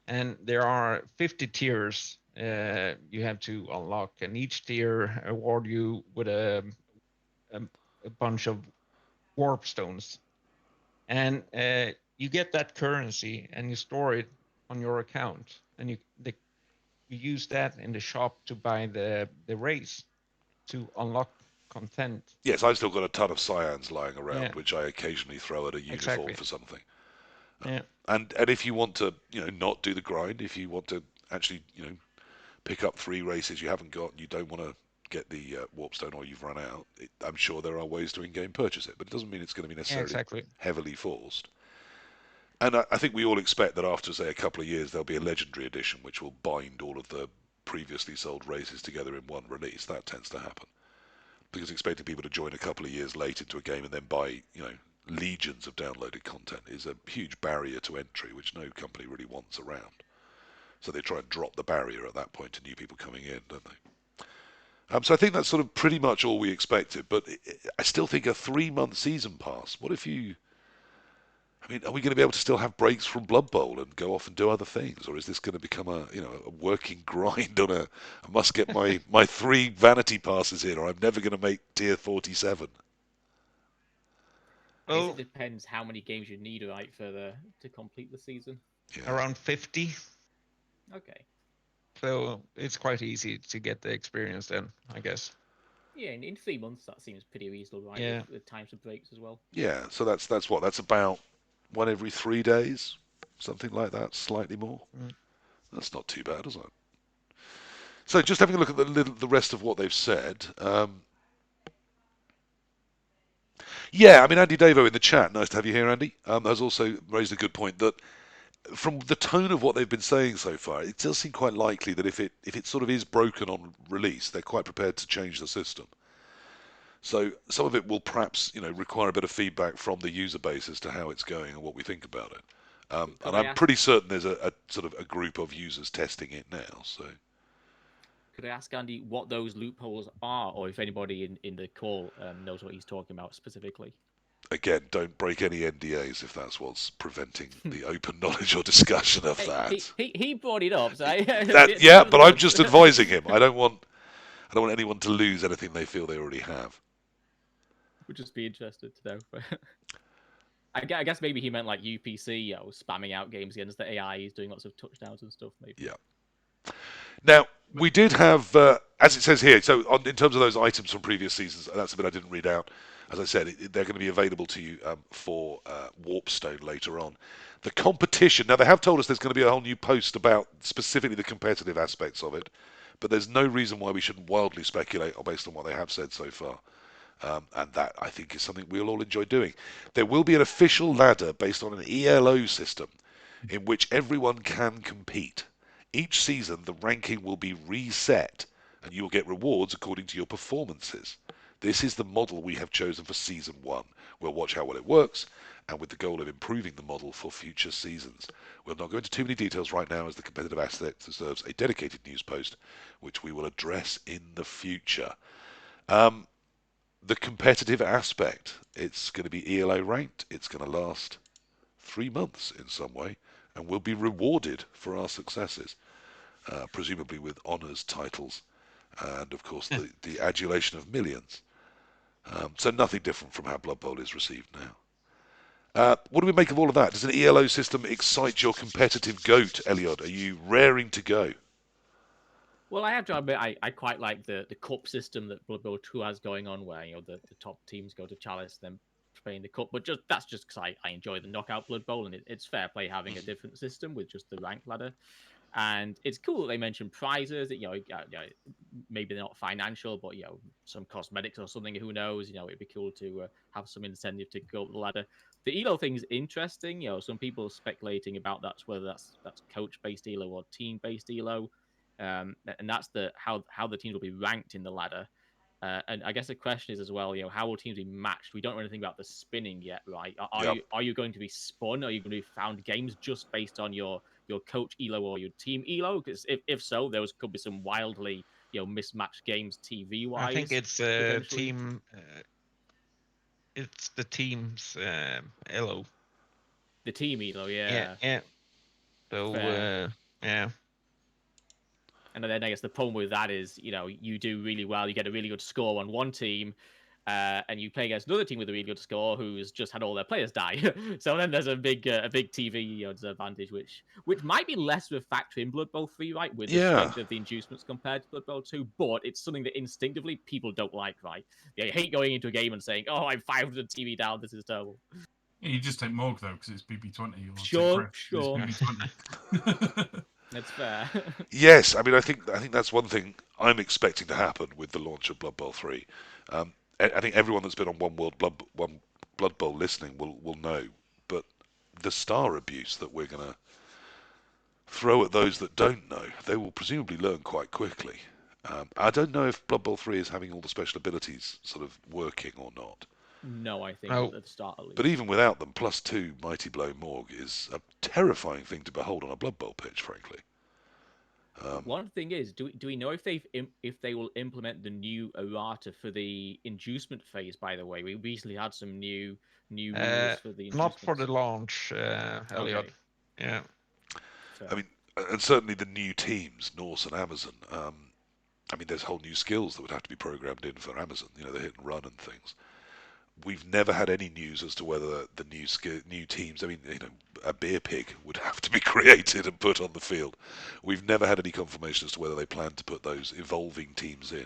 And there are 50 tiers you have to unlock, and each tier award you with a bunch of warp stones. And you get that currency and you store it on your account, and you use that in the shop to buy the race to unlock content. Yes, I've still got a ton of cyans lying around, Yeah. which I occasionally throw at a uniform Exactly. for something. Yeah. And if you want to, not do the grind, if you want to actually, pick up 3 races you haven't got, and you don't want to get the warpstone or you've run out, I'm sure there are ways to in-game purchase it, but it doesn't mean it's going to be Yeah, necessarily exactly. heavily forced. And I think we all expect that after, say, a couple of years, there'll be a legendary edition which will bind all of the previously sold races together in one release. That tends to happen. Because expecting people to join a couple of years late into a game and then buy, legions of downloaded content is a huge barrier to entry, which no company really wants around. So they try and drop the barrier at that point to new people coming in, don't they? So I think that's sort of pretty much all we expected. But I still think a 3-month season pass. What if you? I mean, are we going to be able to still have breaks from Blood Bowl and go off and do other things, or is this going to become a working grind on I must get my 3 vanity passes in, or I'm never going to make tier 47? I guess Well, it depends how many games you need, right, to complete the season. Yeah. around 50. Okay. So it's quite easy to get the experience then, I guess. Yeah, in 3 months that seems pretty reasonable, right? Yeah. With times of breaks as well. Yeah, so that's what? That's about 1 every 3 days, something like that, slightly more. Mm. That's not too bad, is it? So just having a look at the rest of what they've said. Yeah, I mean, Andy Davo in the chat, nice to have you here, Andy, has also raised a good point that from the tone of what they've been saying so far, it does seem quite likely that if it sort of is broken on release, they're quite prepared to change the system. So some of it will perhaps, require a bit of feedback from the user base as to how it's going and what we think about it. And I'm pretty certain there's a sort of a group of users testing it now. So could I ask Andy what those loopholes are, or if anybody in the call knows what he's talking about specifically? again, don't break any NDAs if that's what's preventing the open knowledge or discussion of that. He brought it up, so yeah, but I'm just advising him. I don't want anyone to lose anything they feel they already have. Would just be interested to know. I guess maybe he meant like UPC, spamming out games against the AI. He's doing lots of touchdowns and stuff. Maybe. Yeah. Now we did have, as it says here, so in terms of those items from previous seasons, that's the bit I didn't read out. As I said, they're going to be available to you for Warpstone later on. The competition. Now they have told us there's going to be a whole new post about specifically the competitive aspects of it, but there's no reason why we shouldn't wildly speculate based on what they have said so far. And that, I think, is something we'll all enjoy doing. There will be an official ladder based on an ELO system in which everyone can compete. Each season, the ranking will be reset, and you will get rewards according to your performances. This is the model we have chosen for Season 1. We'll watch how well it works, and with the goal of improving the model for future seasons. We'll not go into too many details right now, as the competitive aspect deserves a dedicated news post, which we will address in the future. The competitive aspect, it's going to be ELO ranked. It's going to last 3 months in some way, and we'll be rewarded for our successes, presumably with honours, titles, and of course the adulation of millions. So nothing different from how Blood Bowl is received now. What do we make of all of that? Does an ELO system excite your competitive goat, Elyod? Are you raring to go? Well, I have to admit, I quite like the cup system that Blood Bowl 2 has going on, where the top teams go to Chalice, then play in the cup. But that's just because I enjoy the knockout Blood Bowl, and it's fair play having a different system with just the rank ladder. And it's cool that they mentioned prizes that maybe they're not financial, but some cosmetics or something. Who knows? It'd be cool to have some incentive to go up the ladder. The Elo thing is interesting. Some people speculating about whether that's coach-based Elo or team-based Elo. And that's how the teams will be ranked in the ladder. And I guess the question is as well, how will teams be matched? We don't know anything about the spinning yet, right? Are you going to be spun? Are you going to be found games just based on your coach Elo or your team Elo? Because if so, there could be some wildly mismatched games TV wise. I think it's team. It's the team's Elo. The team Elo, yeah. Yeah. So yeah. And then I guess the problem with that is, you do really well, you get a really good score on one team, and you play against another team with a really good score who's just had all their players die. So then there's a big TV disadvantage, which might be less of a factor in Blood Bowl 3, right, with the strength of the inducements compared to Blood Bowl 2, but it's something that instinctively people don't like, right? They hate going into a game and saying, "Oh, I'm 500 TV down. This is terrible." Yeah, you just take Morg though, because it's BB20. Sure. It's BB20. That's fair. Yes, I mean, I think that's one thing I'm expecting to happen with the launch of Blood Bowl 3. I think everyone that's been on One Blood Bowl listening will know, but the star abuse that we're going to throw at those that don't know, they will presumably learn quite quickly. I don't know if Blood Bowl 3 is having all the special abilities sort of working or not. No, I think at the start at least. But even without them, +2 Mighty Blow Morg is a terrifying thing to behold on a Blood Bowl pitch, frankly. One thing is, do we know if they will implement the new errata for the inducement phase? By the way, we recently had some new rules for the not for the launch, Elyod. Okay. Yeah. I mean, and certainly the new teams, Norse and Amazon. I mean, there's whole new skills that would have to be programmed in for Amazon. You know, the hit and run and things. We've never had any news as to whether the new teams. I mean, you know, a beer pig would have to be created and put on the field. We've never had any confirmation as to whether they plan to put those evolving teams in.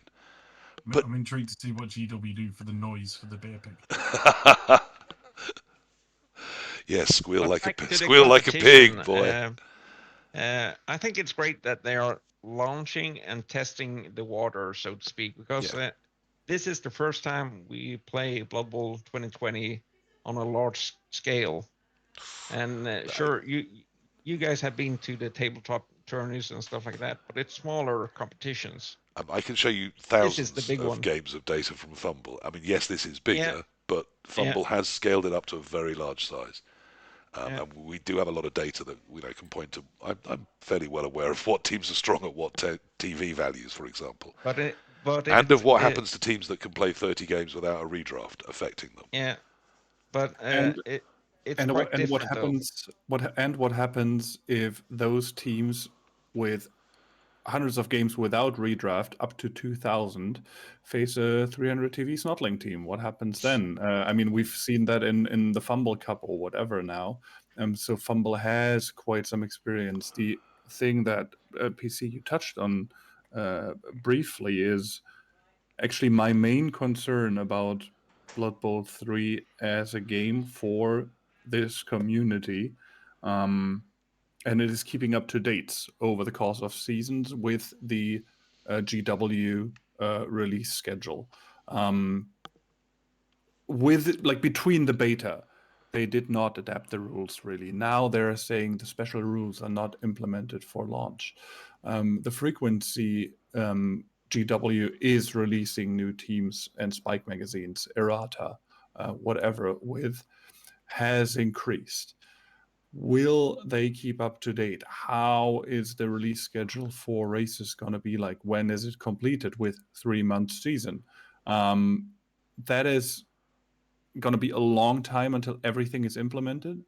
But I'm intrigued to see what GW do for the noise for the beer pig. Yes, squeal like a pig, boy. I think it's great that they are launching and testing the water, so to speak, because this is the first time we play Blood Bowl 2020 on a large scale. And sure, you guys have been to the tabletop tourneys and stuff like that, but it's smaller competitions. I can show you thousands of games of data from FUMBBL. I mean, yes, this is bigger, but FUMBBL has scaled it up to a very large size. And we do have a lot of data that can point to. I'm fairly well aware of what teams are strong at what TV values, for example. And of what happens to teams that can play 30 games without a redraft affecting them. Yeah, but what happens if those teams with hundreds of games without redraft up to 2,000 face a 300 TV Snotling team? What happens then? I mean, we've seen that in the FUMBBL Cup or whatever now. So FUMBBL has quite some experience. The thing that PC you touched on briefly is actually my main concern about Blood Bowl 3 as a game for this community. And it is keeping up to date over the course of seasons with the GW release schedule. Between the beta, they did not adapt the rules really. Now they're saying the special rules are not implemented for launch. The frequency GW is releasing new teams and Spike magazines, errata, whatever, with has increased. Will they keep up to date? How is the release schedule for races going to be like? When is it completed with 3-month season? That is going to be a long time until everything is implemented.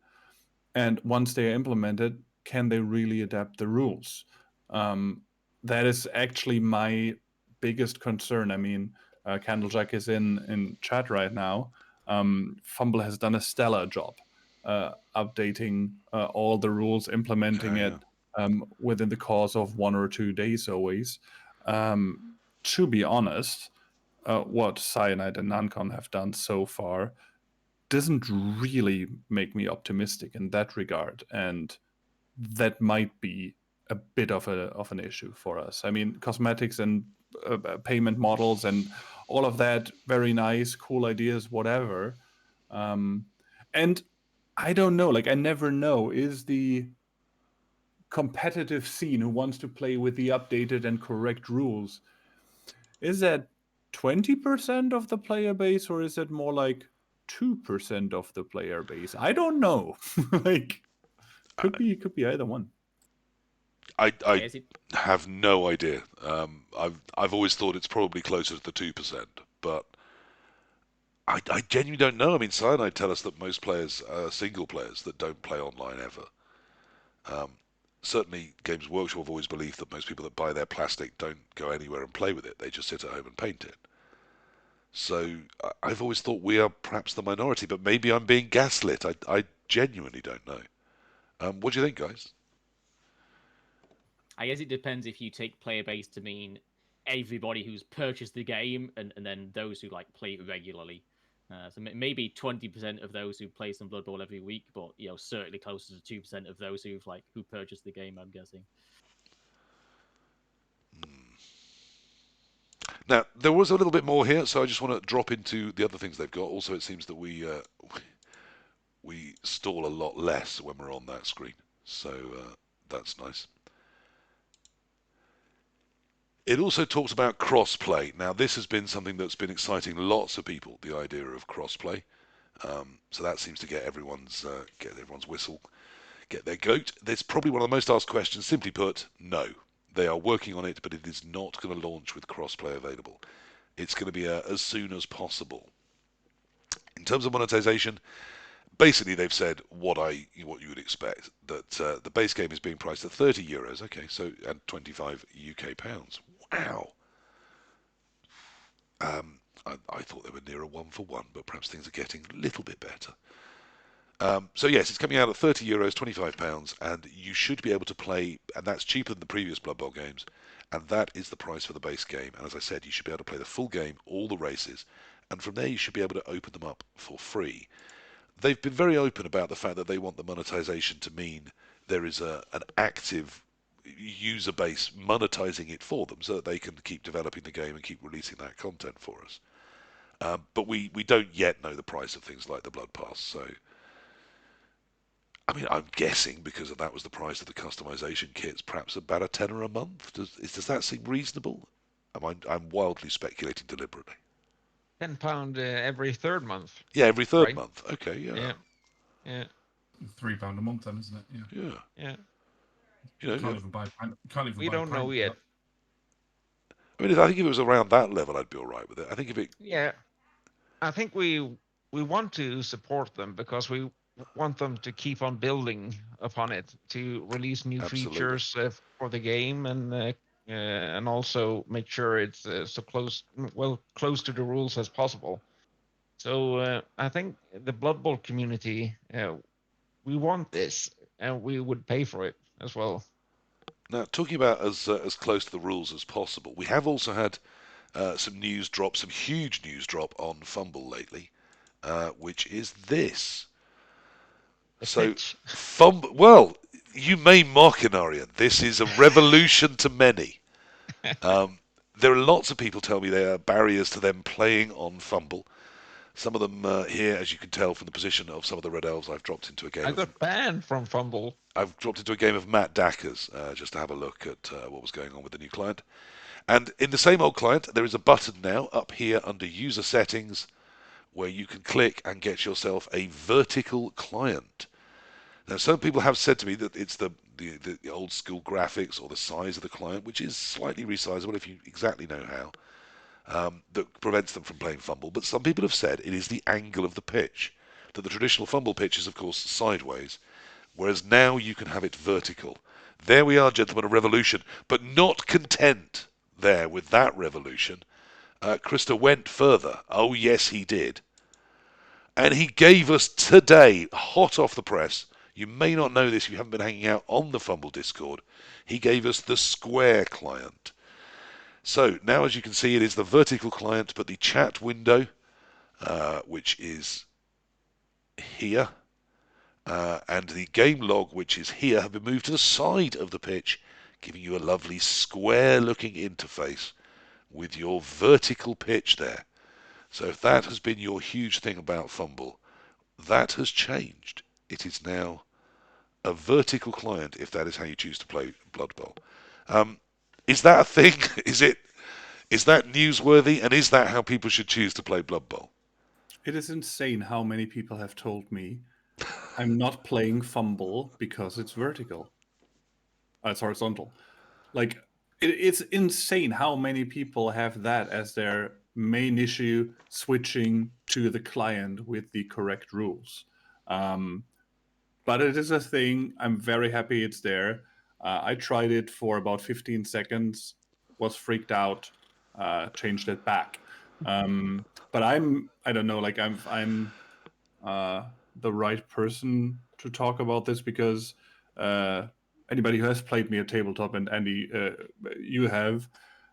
And once they are implemented, can they really adapt the rules? That is actually my biggest concern. I mean, Candlejack is in chat right now. FUMBBL has done a stellar job updating all the rules, implementing it within the course of 1 or 2 days always. To be honest, what Cyanide and Nancon have done so far doesn't really make me optimistic in that regard, and that might be a bit of an issue for us. I mean, cosmetics and payment models and all of that, very nice, cool ideas, whatever. And I don't know, I never know, is the competitive scene who wants to play with the updated and correct rules, is that 20% of the player base, or is it more like 2% of the player base? I don't know. Could be either one. I have no idea. I've always thought it's probably closer to the 2%, but I genuinely don't know. I mean, Cyanide tell us that most players are single players that don't play online ever. Certainly, Games Workshop have always believed that most people that buy their plastic don't go anywhere and play with it. They just sit at home and paint it. So I've always thought we are perhaps the minority, but maybe I'm being gaslit. I genuinely don't know. What do you think, guys? I guess it depends if you take player base to mean everybody who's purchased the game and then those who like play it regularly. So maybe 20% of those who play some Blood Bowl every week, but certainly closer to 2% of those who purchased the game, I'm guessing. Now, there was a little bit more here, so I just want to drop into the other things they've got. Also, it seems that we stall a lot less when we're on that screen, so that's nice. It also talks about crossplay. Now, this has been something that's been exciting lots of people, the idea of crossplay. So that seems to get everyone's whistle, get their goat. There's probably one of the most asked questions. Simply put, no. They are working on it, but it is not going to launch with crossplay available. It's going to be as soon as possible. In terms of monetization, basically they've said what you would expect, that the base game is being priced at €30. Okay, so and 25 UK pounds. Wow. I thought they were near a 1-for-1, but perhaps things are getting a little bit better. So yes, it's coming out at €30, £25, and you should be able to play, and that's cheaper than the previous Blood Bowl games, and that is the price for the base game. And as I said, you should be able to play the full game, all the races, and from there you should be able to open them up for free. They've been very open about the fact that they want the monetization to mean there is an active user base monetizing it for them so that they can keep developing the game and keep releasing that content for us. But we don't yet know the price of things like the Blood Pass, so I mean, I'm guessing because that was the price of the customization kits, perhaps about a tenner a month. Does that seem reasonable? I'm wildly speculating deliberately. £10 every third month. Yeah, every third right? month. Okay, yeah. Yeah. £3 a month, then, isn't it? Yeah. Yeah. You know, Can't even buy. Can't even. We buy a don't know pint yet. for I mean, I think if it was around that level, I'd be all right with it. I think if it, Yeah. I think we want to support them because we want them to keep on building upon it, to release new Absolutely. features for the game, and also make sure it's so close to the rules as possible. So I think the Blood Bowl community, we want this, and we would pay for it as well. now talking about as close to the rules as possible, we have also had some news drop, some huge news drop on FUMBBL lately, which is this. So, well, you may mock Enarion. This is a revolution to many. There are lots of people tell me there are barriers to them playing on FUMBBL. Some of them here, as you can tell from the position of some of the Red Elves, I've dropped into a game. I got banned from FUMBBL. I've dropped into a game of Matt Dacker's just to have a look at what was going on with the new client. And in the same old client, there is a button now up here under User Settings where you can click and get yourself a vertical client. Now, some people have said to me that it's the old school graphics or the size of the client, which is slightly resizable if you exactly know how, that prevents them from playing FUMBBL. But some people have said it is the angle of the pitch, that the traditional FUMBBL pitch is, of course, sideways, whereas now you can have it vertical. There we are, gentlemen, a revolution. But not content there with that revolution, Krista went further. Oh, yes, he did. And he gave us today, hot off the press, you may not know this if you haven't been hanging out on the FUMBBL Discord, he gave us the square client. So now, as you can see, it is the vertical client, but the chat window, which is here, and the game log, which is here, have been moved to the side of the pitch, giving you a lovely square-looking interface with your vertical pitch there. So if that has been your huge thing about FUMBBL, that has changed. It is now a vertical client, if that is how you choose to play Blood Bowl. Is that a thing? Is that newsworthy? And is that how people should choose to play Blood Bowl? It is insane how many people have told me I'm not playing FUMBBL because it's vertical. It's horizontal. Like, it's insane how many people have that as their main issue, switching to the client with the correct rules. But it is a thing. I'm very happy it's there. I tried it for about 15 seconds, was freaked out, changed it back. But I don't know, like I'm the right person to talk about this because anybody who has played me at tabletop, and Andy, you have,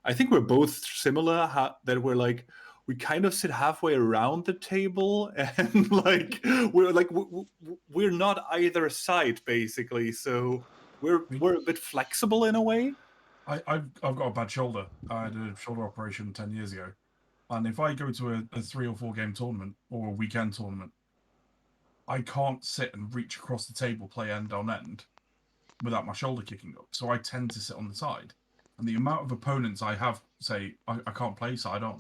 I think we're both similar. That we're like, we kind of sit halfway around the table, and like we're not either side basically. So we're a bit flexible in a way. I've got a bad shoulder. I had a shoulder operation 10 years ago. And if I go to a 3 or 4 game tournament or a weekend tournament, I can't sit and reach across the table, play end on end, without my shoulder kicking up. So I tend to sit on the side. And the amount of opponents I have say, I can't play side on.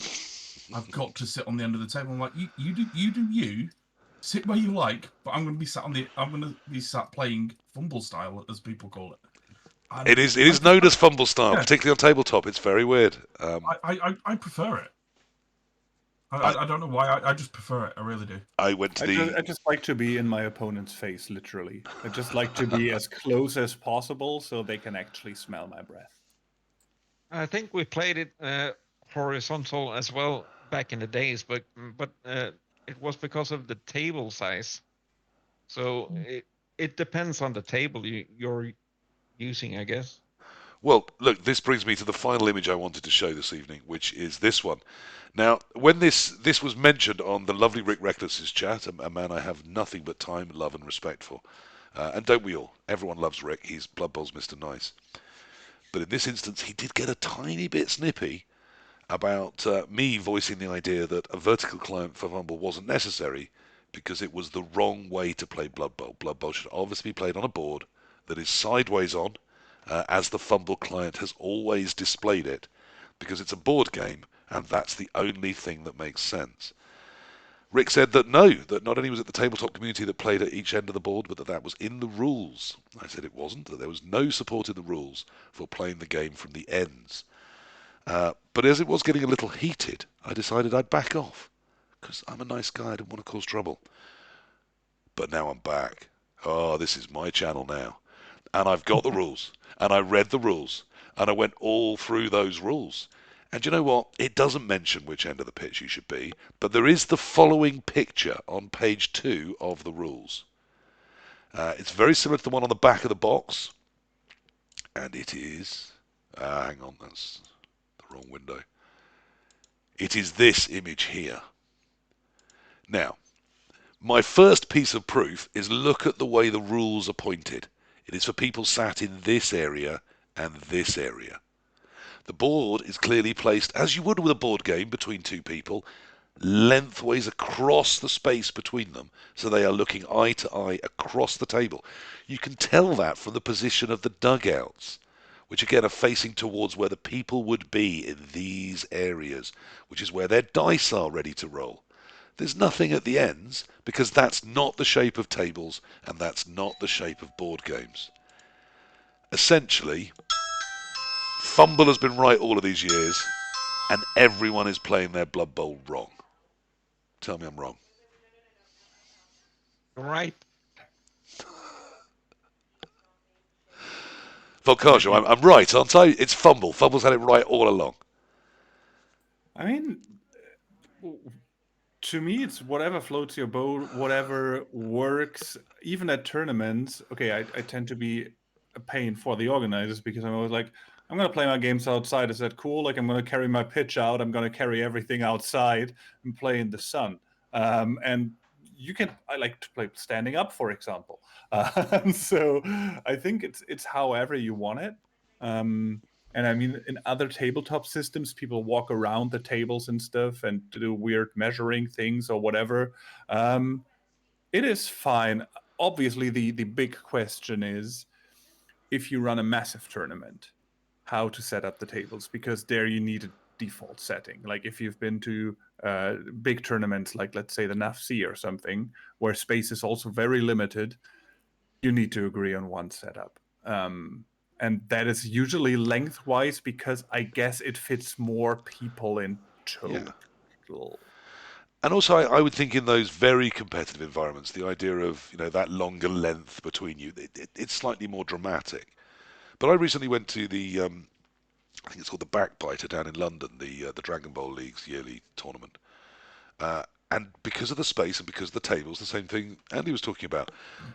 I've got to sit on the end of the table. I'm like, you do, sit where you like, but I'm going to be sat playing fumble style, as people call it. And It is known as fumble style, yeah. particularly on tabletop. It's very weird. I prefer it. I don't know why. I just prefer it. I really do. I went to I just like to be in my opponent's face, literally. I just like to be as close as possible so they can actually smell my breath. I think we played it horizontal as well back in the days, but it was because of the table size. So it depends on the table you're using, I guess. Well, look, this brings me to the final image I wanted to show this evening, which is this one. Now, when this was mentioned on the lovely Rick Reckless's chat, a man I have nothing but time, love, and respect for, and don't we all? Everyone loves Rick. He's Blood Bowl's Mr. Nice. But in this instance, he did get a tiny bit snippy about me voicing the idea that a vertical client for Fumble wasn't necessary because it was the wrong way to play Blood Bowl. Blood Bowl should obviously be played on a board that is sideways on, as the Fumble client has always displayed it, because it's a board game and that's the only thing that makes sense. Rick said that no, that not only was it the tabletop community that played at each end of the board, but that was in the rules. I said it wasn't, that there was no support in the rules for playing the game from the ends. But as it was getting a little heated, I decided I'd back off, because I'm a nice guy, I didn't want to cause trouble. But now I'm back. Oh, this is my channel now. And I've got the rules, and I read the rules, and I went all through those rules. And you know what? It doesn't mention which end of the pitch you should be, but there is the following picture on page 2 of the rules. It's very similar to the one on the back of the box, and it is... hang on, that's the wrong window. It is this image here. Now, my first piece of proof is look at the way the rules are pointed. It is for people sat in this area and this area. The board is clearly placed, as you would with a board game, between two people, lengthways across the space between them, so they are looking eye to eye across the table. You can tell that from the position of the dugouts, which again are facing towards where the people would be in these areas, which is where their dice are ready to roll. There's nothing at the ends, because that's not the shape of tables, and that's not the shape of board games. Essentially, Fumble has been right all of these years, and everyone is playing their Blood Bowl wrong. Tell me I'm wrong. Right. Volkajo, I'm right, aren't I? It's Fumble. Fumble's had it right all along. I mean, to me, it's whatever floats your boat, whatever works. Even at tournaments, okay, I tend to be a pain for the organizers because I'm always like, I'm going to play my games outside. Is that cool? Like, I'm going to carry my pitch out. I'm going to carry everything outside and play in the sun. And I like to play standing up, for example. So I think it's however you want it. And I mean, in other tabletop systems, people walk around the tables and stuff and do weird measuring things or whatever. It is fine. Obviously, the big question is, if you run a massive tournament, how to set up the tables, because there you need a default setting. Like if you've been to big tournaments, like let's say the NAFC or something, where space is also very limited, you need to agree on one setup. And that is usually lengthwise because I guess it fits more people in total. Yeah. And also, I would think in those very competitive environments, the idea of that longer length between you, it's slightly more dramatic. But I recently went to the I think it's called the Backbiter down in London, the Dragon Ball League's yearly tournament. And because of the space and because of the tables, the same thing Andy was talking about.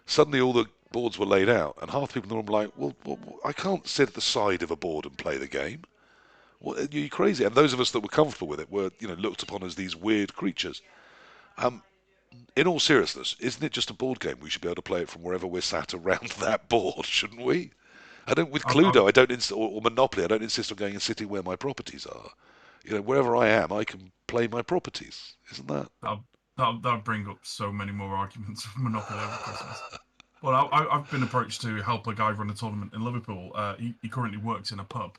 Suddenly all the boards were laid out, and half the people in the room were like, well, I can't sit at the side of a board and play the game. What, are you crazy? And those of us that were comfortable with it were, looked upon as these weird creatures. In all seriousness, isn't it just a board game? We should be able to play it from wherever we're sat around that board, shouldn't we? I don't with Cluedo. I don't or Monopoly. I don't insist on going and sitting where my properties are. Wherever I am, I can play my properties. Isn't that? That'll bring up so many more arguments for Monopoly over Christmas. Well, I've been approached to help a guy run a tournament in Liverpool. He currently works in a pub,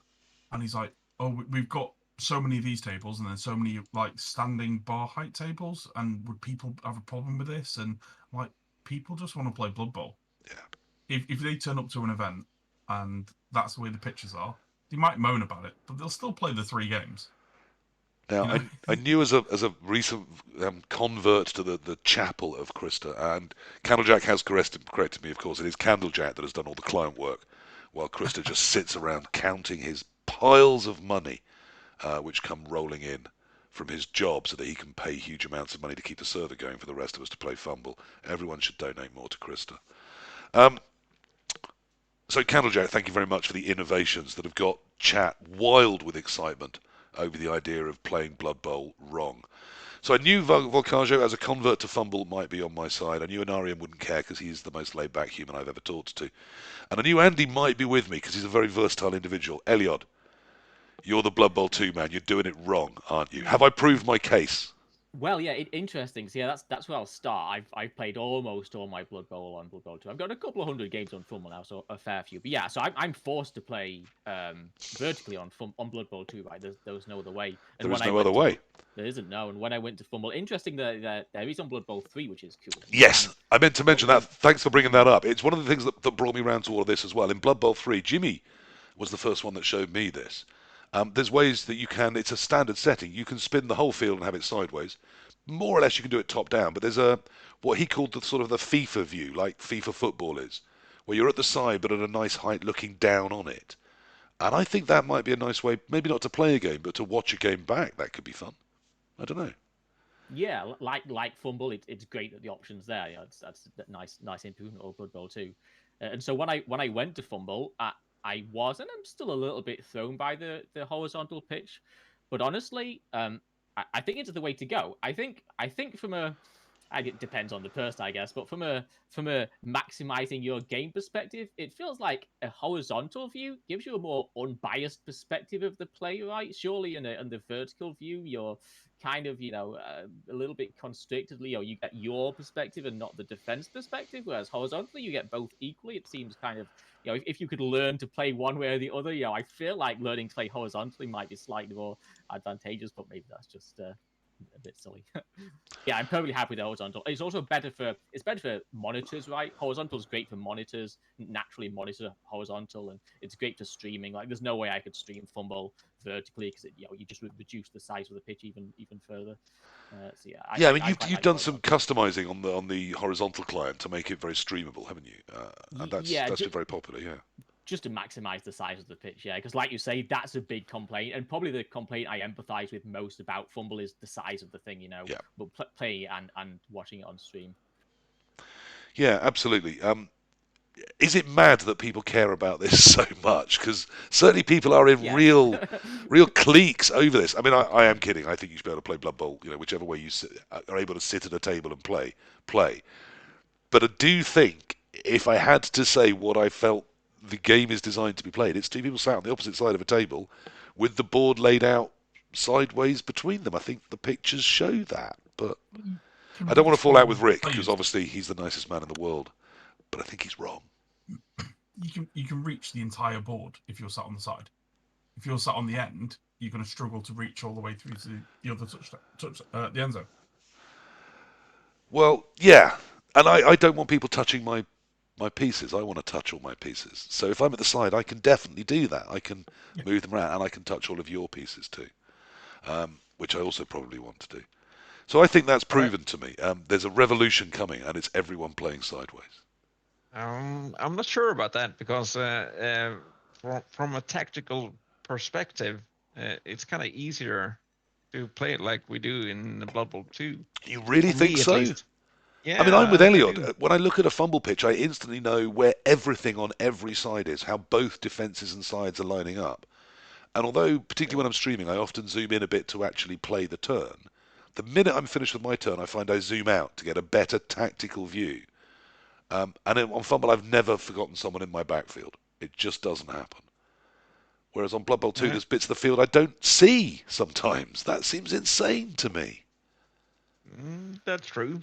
and he's like, "Oh, we've got so many of these tables, and then so many like standing bar height tables. And would people have a problem with this?" And like, people just want to play Blood Bowl. Yeah. If they turn up to an event and that's the way the pitches are, they might moan about it, but they'll still play the 3 games. Now, I knew as a recent convert to the chapel of Krista, and Candlejack has corrected me, of course. It is Candlejack that has done all the client work, while Krista just sits around counting his piles of money, which come rolling in from his job so that he can pay huge amounts of money to keep the server going for the rest of us to play Fumble. Everyone should donate more to Krista. So, Candlejack, thank you very much for the innovations that have got chat wild with excitement over the idea of playing Blood Bowl wrong. So I knew Volkajo, as a convert to Fumble, might be on my side. I knew Enarion wouldn't care because he's the most laid-back human I've ever talked to. And I knew Andy might be with me because he's a very versatile individual. Elyod, you're the Blood Bowl 2 man. You're doing it wrong, aren't you? Have I proved my case? Well, yeah, interesting. So yeah, that's where I'll start. I've played almost all my Blood Bowl on Blood Bowl 2. I've got a couple of hundred games on Fumble now, so a fair few. But yeah, so I'm forced to play vertically on Blood Bowl 2, right? There's no other way. There is no other way. There isn't, no. And when I went to Fumble, interesting that there is on Blood Bowl 3, which is cool. Yes, I meant to mention that. Thanks for bringing that up. It's one of the things that brought me around to all of this as well. In Blood Bowl 3, Jimmy was the first one that showed me this. There's ways that you can, it's a standard setting, you can spin the whole field and have it sideways. More or less you can do it top down, but there's what he called the sort of the FIFA view, like FIFA football is, where you're at the side but at a nice height looking down on it. And I think that might be a nice way, maybe not to play a game, but to watch a game back. That could be fun. I don't know. Yeah, like Fumble, it's great that the option's there. Yeah, that's a nice improvement over Blood Bowl 2. And so when I went to Fumble, I was, and I'm still a little bit thrown by the horizontal pitch, but honestly, I think it's the way to go. I think from it depends on the person, I guess, but from a maximizing your game perspective, it feels like a horizontal view gives you a more unbiased perspective of the play, right? Surely in the vertical view, you're kind of, a little bit constrictedly, or you get your perspective and not the defense perspective, whereas horizontally you get both equally. It seems kind of, if you could learn to play one way or the other, I feel like learning to play horizontally might be slightly more advantageous, but maybe that's just a bit silly. Yeah, I'm perfectly happy with the horizontal. It's also better for monitors, right? Horizontal is great for monitors, naturally monitor horizontal, and it's great for streaming. Like, there's no way I could stream Fumble vertically because you just would reduce the size of the pitch even further. So yeah, I mean, you've done some customizing on the horizontal client to make it very streamable, haven't you? And that's been very popular. Yeah. Just to maximize the size of the pitch, yeah, because like you say, that's a big complaint, and probably the complaint I empathize with most about Fumble is the size of the thing, Yeah. But playing it and watching it on stream. Yeah, absolutely. Is it mad that people care about this so much? Because certainly people are in real cliques over this. I mean, I am kidding. I think you should be able to play Blood Bowl, whichever way you are able to sit at a table and play. But I do think, if I had to say what I felt the game is designed to be played, it's two people sat on the opposite side of a table with the board laid out sideways between them. I think the pictures show that, but I don't want to fall out with Rick because obviously he's the nicest man in the world, but I think he's wrong. You can reach the entire board if you're sat on the side. If you're sat on the end, you're going to struggle to reach all the way through to the other the end zone. Well, yeah, and I don't want people touching my pieces. I want to touch all my pieces. So if I'm at the side, I can definitely do that. I can move them around, and I can touch all of your pieces too, which I also probably want to do. So I think that's proven to me. There's a revolution coming, and it's everyone playing sideways. I'm not sure about that because from a tactical perspective, it's kind of easier to play it like we do in Blood Bowl 2. You really For think me, at so? least. Yeah, I mean, I'm with I Elyod. do. When I look at a fumble pitch, I instantly know where everything on every side is, how both defences and sides are lining up. And although, particularly when I'm streaming, I often zoom in a bit to actually play the turn, the minute I'm finished with my turn, I find I zoom out to get a better tactical view. And on Fumble, I've never forgotten someone in my backfield. It just doesn't happen. Whereas on Blood Bowl 2, there's bits of the field I don't see sometimes. That seems insane to me. That's true.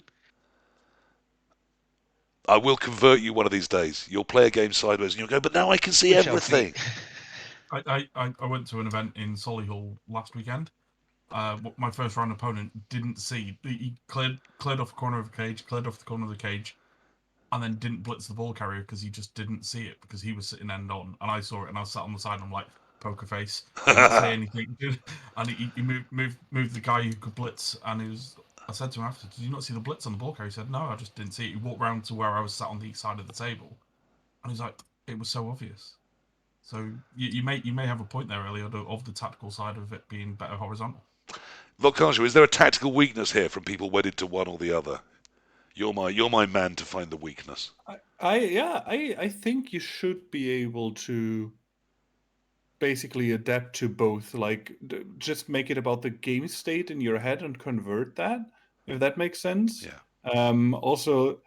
I will convert you one of these days. You'll play a game sideways and you'll go, but now I can see We shall see. everything. I went to an event in Solihull last weekend. My first round opponent didn't see. He cleared off the corner of the cage, cleared off the corner of the cage, and then didn't blitz the ball carrier because he just didn't see it because he was sitting end on, and I saw it and I was sat on the side and I'm like, poker face, didn't say anything, and he moved the guy who could blitz, and I said to him after, did you not see the blitz on the ball carrier? He said, no, I just didn't see it. He walked round to where I was sat on the side of the table, and he's like, it was so obvious. So you may have a point there, Elyod, of the tactical side of it being better horizontal. Volkajo, is there a tactical weakness here from people wedded to one or the other? You're my man to find the weakness. I think you should be able to basically adapt to both. Like, just make it about the game state in your head and convert that, if that makes sense. Yeah. Also,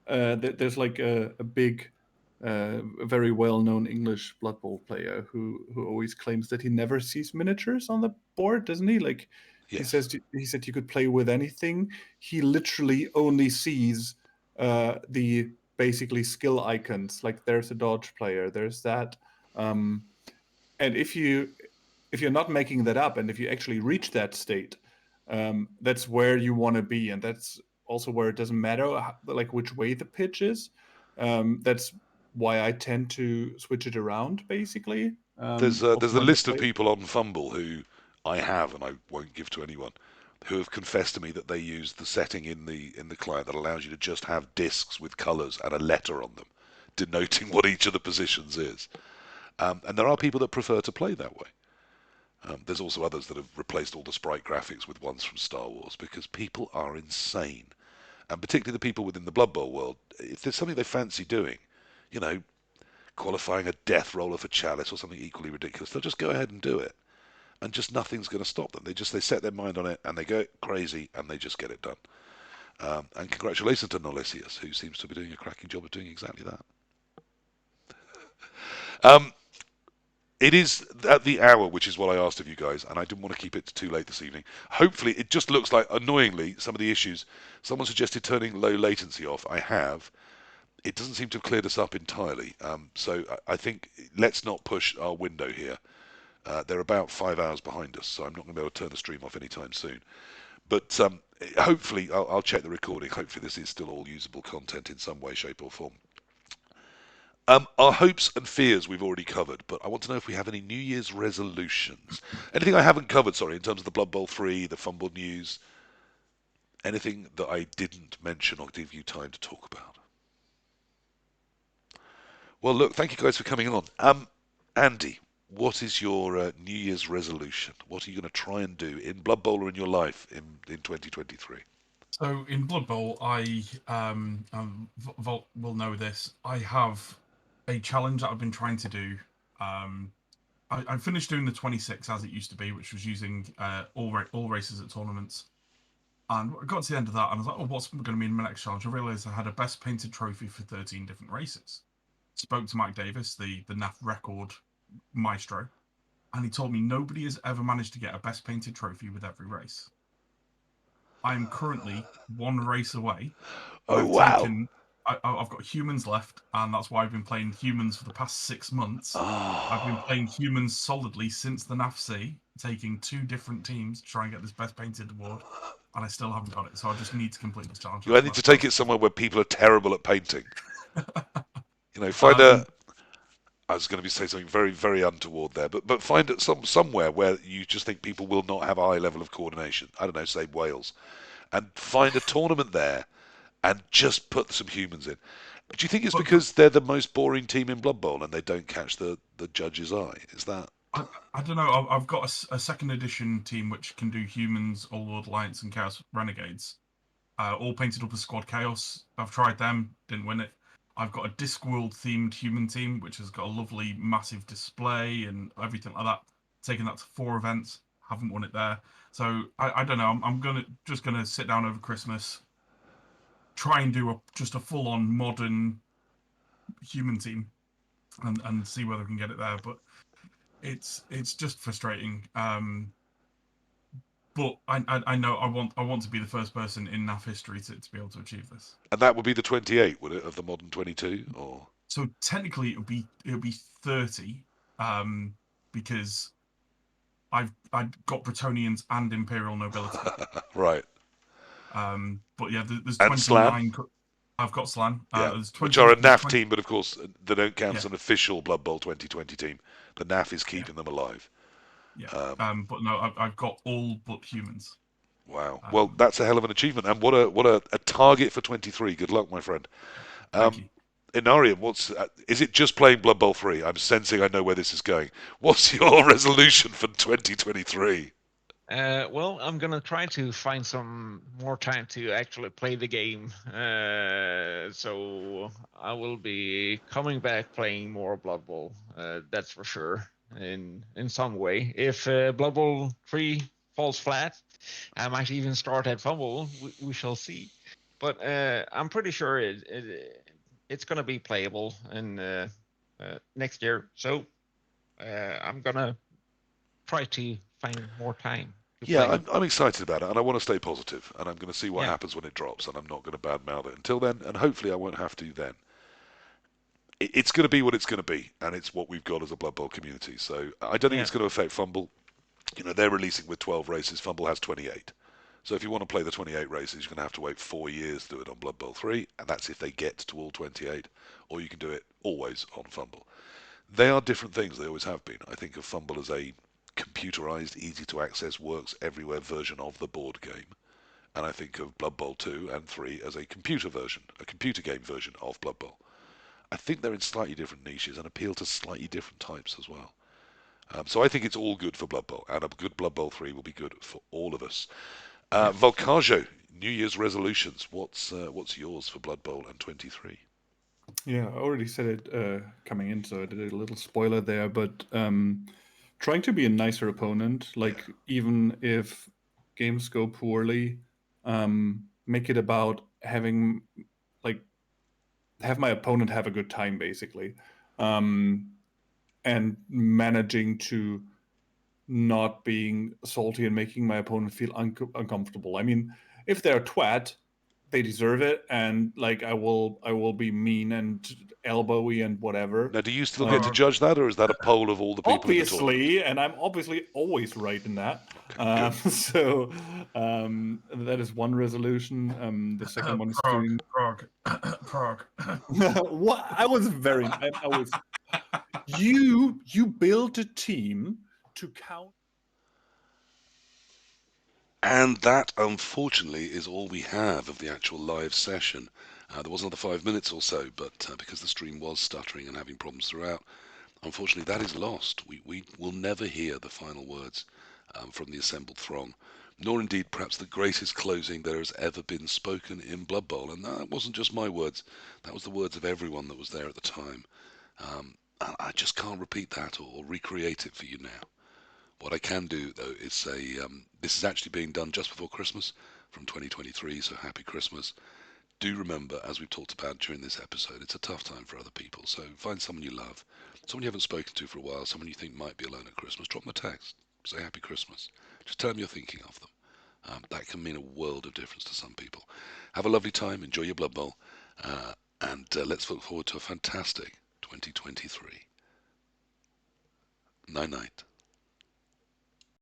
there's like a big, very well-known English Blood Bowl player who always claims that he never sees miniatures on the board, doesn't he? Like, Yes. he said you could play with anything. He literally only sees the basically skill icons. Like, there's a dodge player, there's that. And if you're not making that up, and if you actually reach that state, that's where you want to be, and that's also where it doesn't matter like which way the pitch is. That's why I tend to switch it around, basically. There's a list of people on Fumble who I have, and I won't give to anyone, who have confessed to me that they use the setting in the client that allows you to just have discs with colours and a letter on them, denoting what each of the positions is. And there are people that prefer to play that way. There's also others that have replaced all the sprite graphics with ones from Star Wars, because people are insane. And particularly the people within the Blood Bowl world, if there's something they fancy doing, you know, qualifying a death roller for Chalice or something equally ridiculous, they'll just go ahead and do it. And just nothing's going to stop them. They set their mind on it and they go crazy and they just get it done. And congratulations to Nolisius, who seems to be doing a cracking job of doing exactly that. It is at the hour, which is what I asked of you guys, and I didn't want to keep it too late this evening. Hopefully, it just looks like, annoyingly, some of the issues. Someone suggested turning low latency off. I have. It doesn't seem to have cleared us up entirely. So I think let's not push our window here. They're about 5 hours behind us, so I'm not going to be able to turn the stream off anytime soon. But hopefully, I'll check the recording. Hopefully, this is still all usable content in some way, shape, or form. Our hopes and fears we've already covered, but I want to know if we have any New Year's resolutions. Anything I haven't covered, sorry, in terms of the Blood Bowl 3, the Fumble news, anything that I didn't mention or give you time to talk about. Well, look, thank you guys for coming on. Andy, what is your New Year's resolution? What are you going to try and do in Blood Bowl or in your life in 2023? So in Blood Bowl, Volt will know this. I have a challenge that I've been trying to do. I finished doing the 26 as it used to be, which was using all races at tournaments. And I got to the end of that, and I was like, oh, what's going to be in my next challenge? I realised I had a best painted trophy for 13 different races. Spoke to Mike Davis, the NAF record maestro, and he told me nobody has ever managed to get a best painted trophy with every race. I am currently one race away. Oh, wow. I've got humans left, and that's why I've been playing humans for the past 6 months. Oh. I've been playing humans solidly since the NAFC, taking 2 different teams to try and get this best painted award, and I still haven't got it, so I just need to complete this challenge. You need to take it somewhere where people are terrible at painting. You know, find I was going to say something very, very untoward there, but find it somewhere where you just think people will not have a high level of coordination. I don't know, say Wales, and find a tournament there, and just put some humans in. Do you think it's because they're the most boring team in Blood Bowl and they don't catch the judge's eye? Is that? I don't know. I've got a second edition team which can do humans, Old Alliance, and Chaos Renegades, all painted up as Squad Chaos. I've tried them, didn't win it. I've got a Discworld themed human team which has got a lovely massive display and everything like that. Taking that to 4 events, haven't won it there. So I don't know. I'm gonna sit down over Christmas, try and do just a full on modern human team, and see whether we can get it there. But it's just frustrating. But I know I want to be the first person in NAF history to be able to achieve this. And that would be the 28, would it, of the modern 22, or? So technically it would be 30, because I've got Bretonians and Imperial nobility. Right. But yeah, there's And 29. Slan? I've got Slan. Yeah, There's 20, which are a NAF 20, team, but of course they don't count as Yeah. an official Blood Bowl 2020 team. The NAF is keeping them alive. Yeah. But no, I've got all but humans. Wow. Well, that's a hell of an achievement, and what a target for 23. Good luck, my friend. Thank you. Enarion, is it just playing Blood Bowl 3? I'm sensing I know where this is going. What's your resolution for 2023? Well, I'm gonna try to find some more time to actually play the game. So I will be coming back playing more Blood Bowl. That's for sure. In some way, if Blood Bowl 3 falls flat, I might even start at FUMBBL. We shall see. But I'm pretty sure it's gonna be playable in next year. So I'm gonna try to find more time. Yeah, I'm excited about it, and I want to stay positive, and I'm going to see what Yeah. happens when it drops, and I'm not going to badmouth it until then, and hopefully I won't have to then. It's going to be what it's going to be, and it's what we've got as a Blood Bowl community. So I don't think it's going to affect FUMBBL. You know, they're releasing with 12 races. FUMBBL has 28. So if you want to play the 28 races, you're going to have to wait 4 years to do it on Blood Bowl 3, and that's if they get to all 28, or you can do it always on FUMBBL. They are different things. They always have been. I think of FUMBBL as a computerized, easy to access, works everywhere version of the board game. And I think of Blood Bowl 2 and 3 as a computer game version of Blood Bowl. I think they're in slightly different niches and appeal to slightly different types as well. So I think it's all good for Blood Bowl, and a good Blood Bowl 3 will be good for all of us. Volkajo, New Year's resolutions. What's yours for Blood Bowl and 23? Yeah, I already said it coming in, so I did a little spoiler there, but trying to be a nicer opponent, like even if games go poorly, make it about having, like, have my opponent have a good time, basically, and managing to not being salty and making my opponent feel uncomfortable. I mean, if they're a twat, they deserve it, and like I will be mean and elbowy and whatever. Now, do you still get to judge that, or is that a poll of all the people in the tournament? Obviously, and I'm obviously always right in that. So that is one resolution. The second one is Prague. what I was very. I was. You built a team to count. And that, unfortunately, is all we have of the actual live session. There was another 5 minutes or so, but because the stream was stuttering and having problems throughout, unfortunately that is lost. We will never hear the final words from the assembled throng, nor indeed perhaps the greatest closing there has ever been spoken in Blood Bowl. And that wasn't just my words, that was the words of everyone that was there at the time. I just can't repeat that or recreate it for you now. What I can do, though, is say this is actually being done just before Christmas from 2023, so happy Christmas. Do remember, as we've talked about during this episode, it's a tough time for other people, so find someone you love, someone you haven't spoken to for a while, someone you think might be alone at Christmas. Drop them a text, say happy Christmas. Just tell them you're thinking of them. That can mean a world of difference to some people. Have a lovely time, enjoy your Blood Bowl, and let's look forward to a fantastic 2023. Night-night.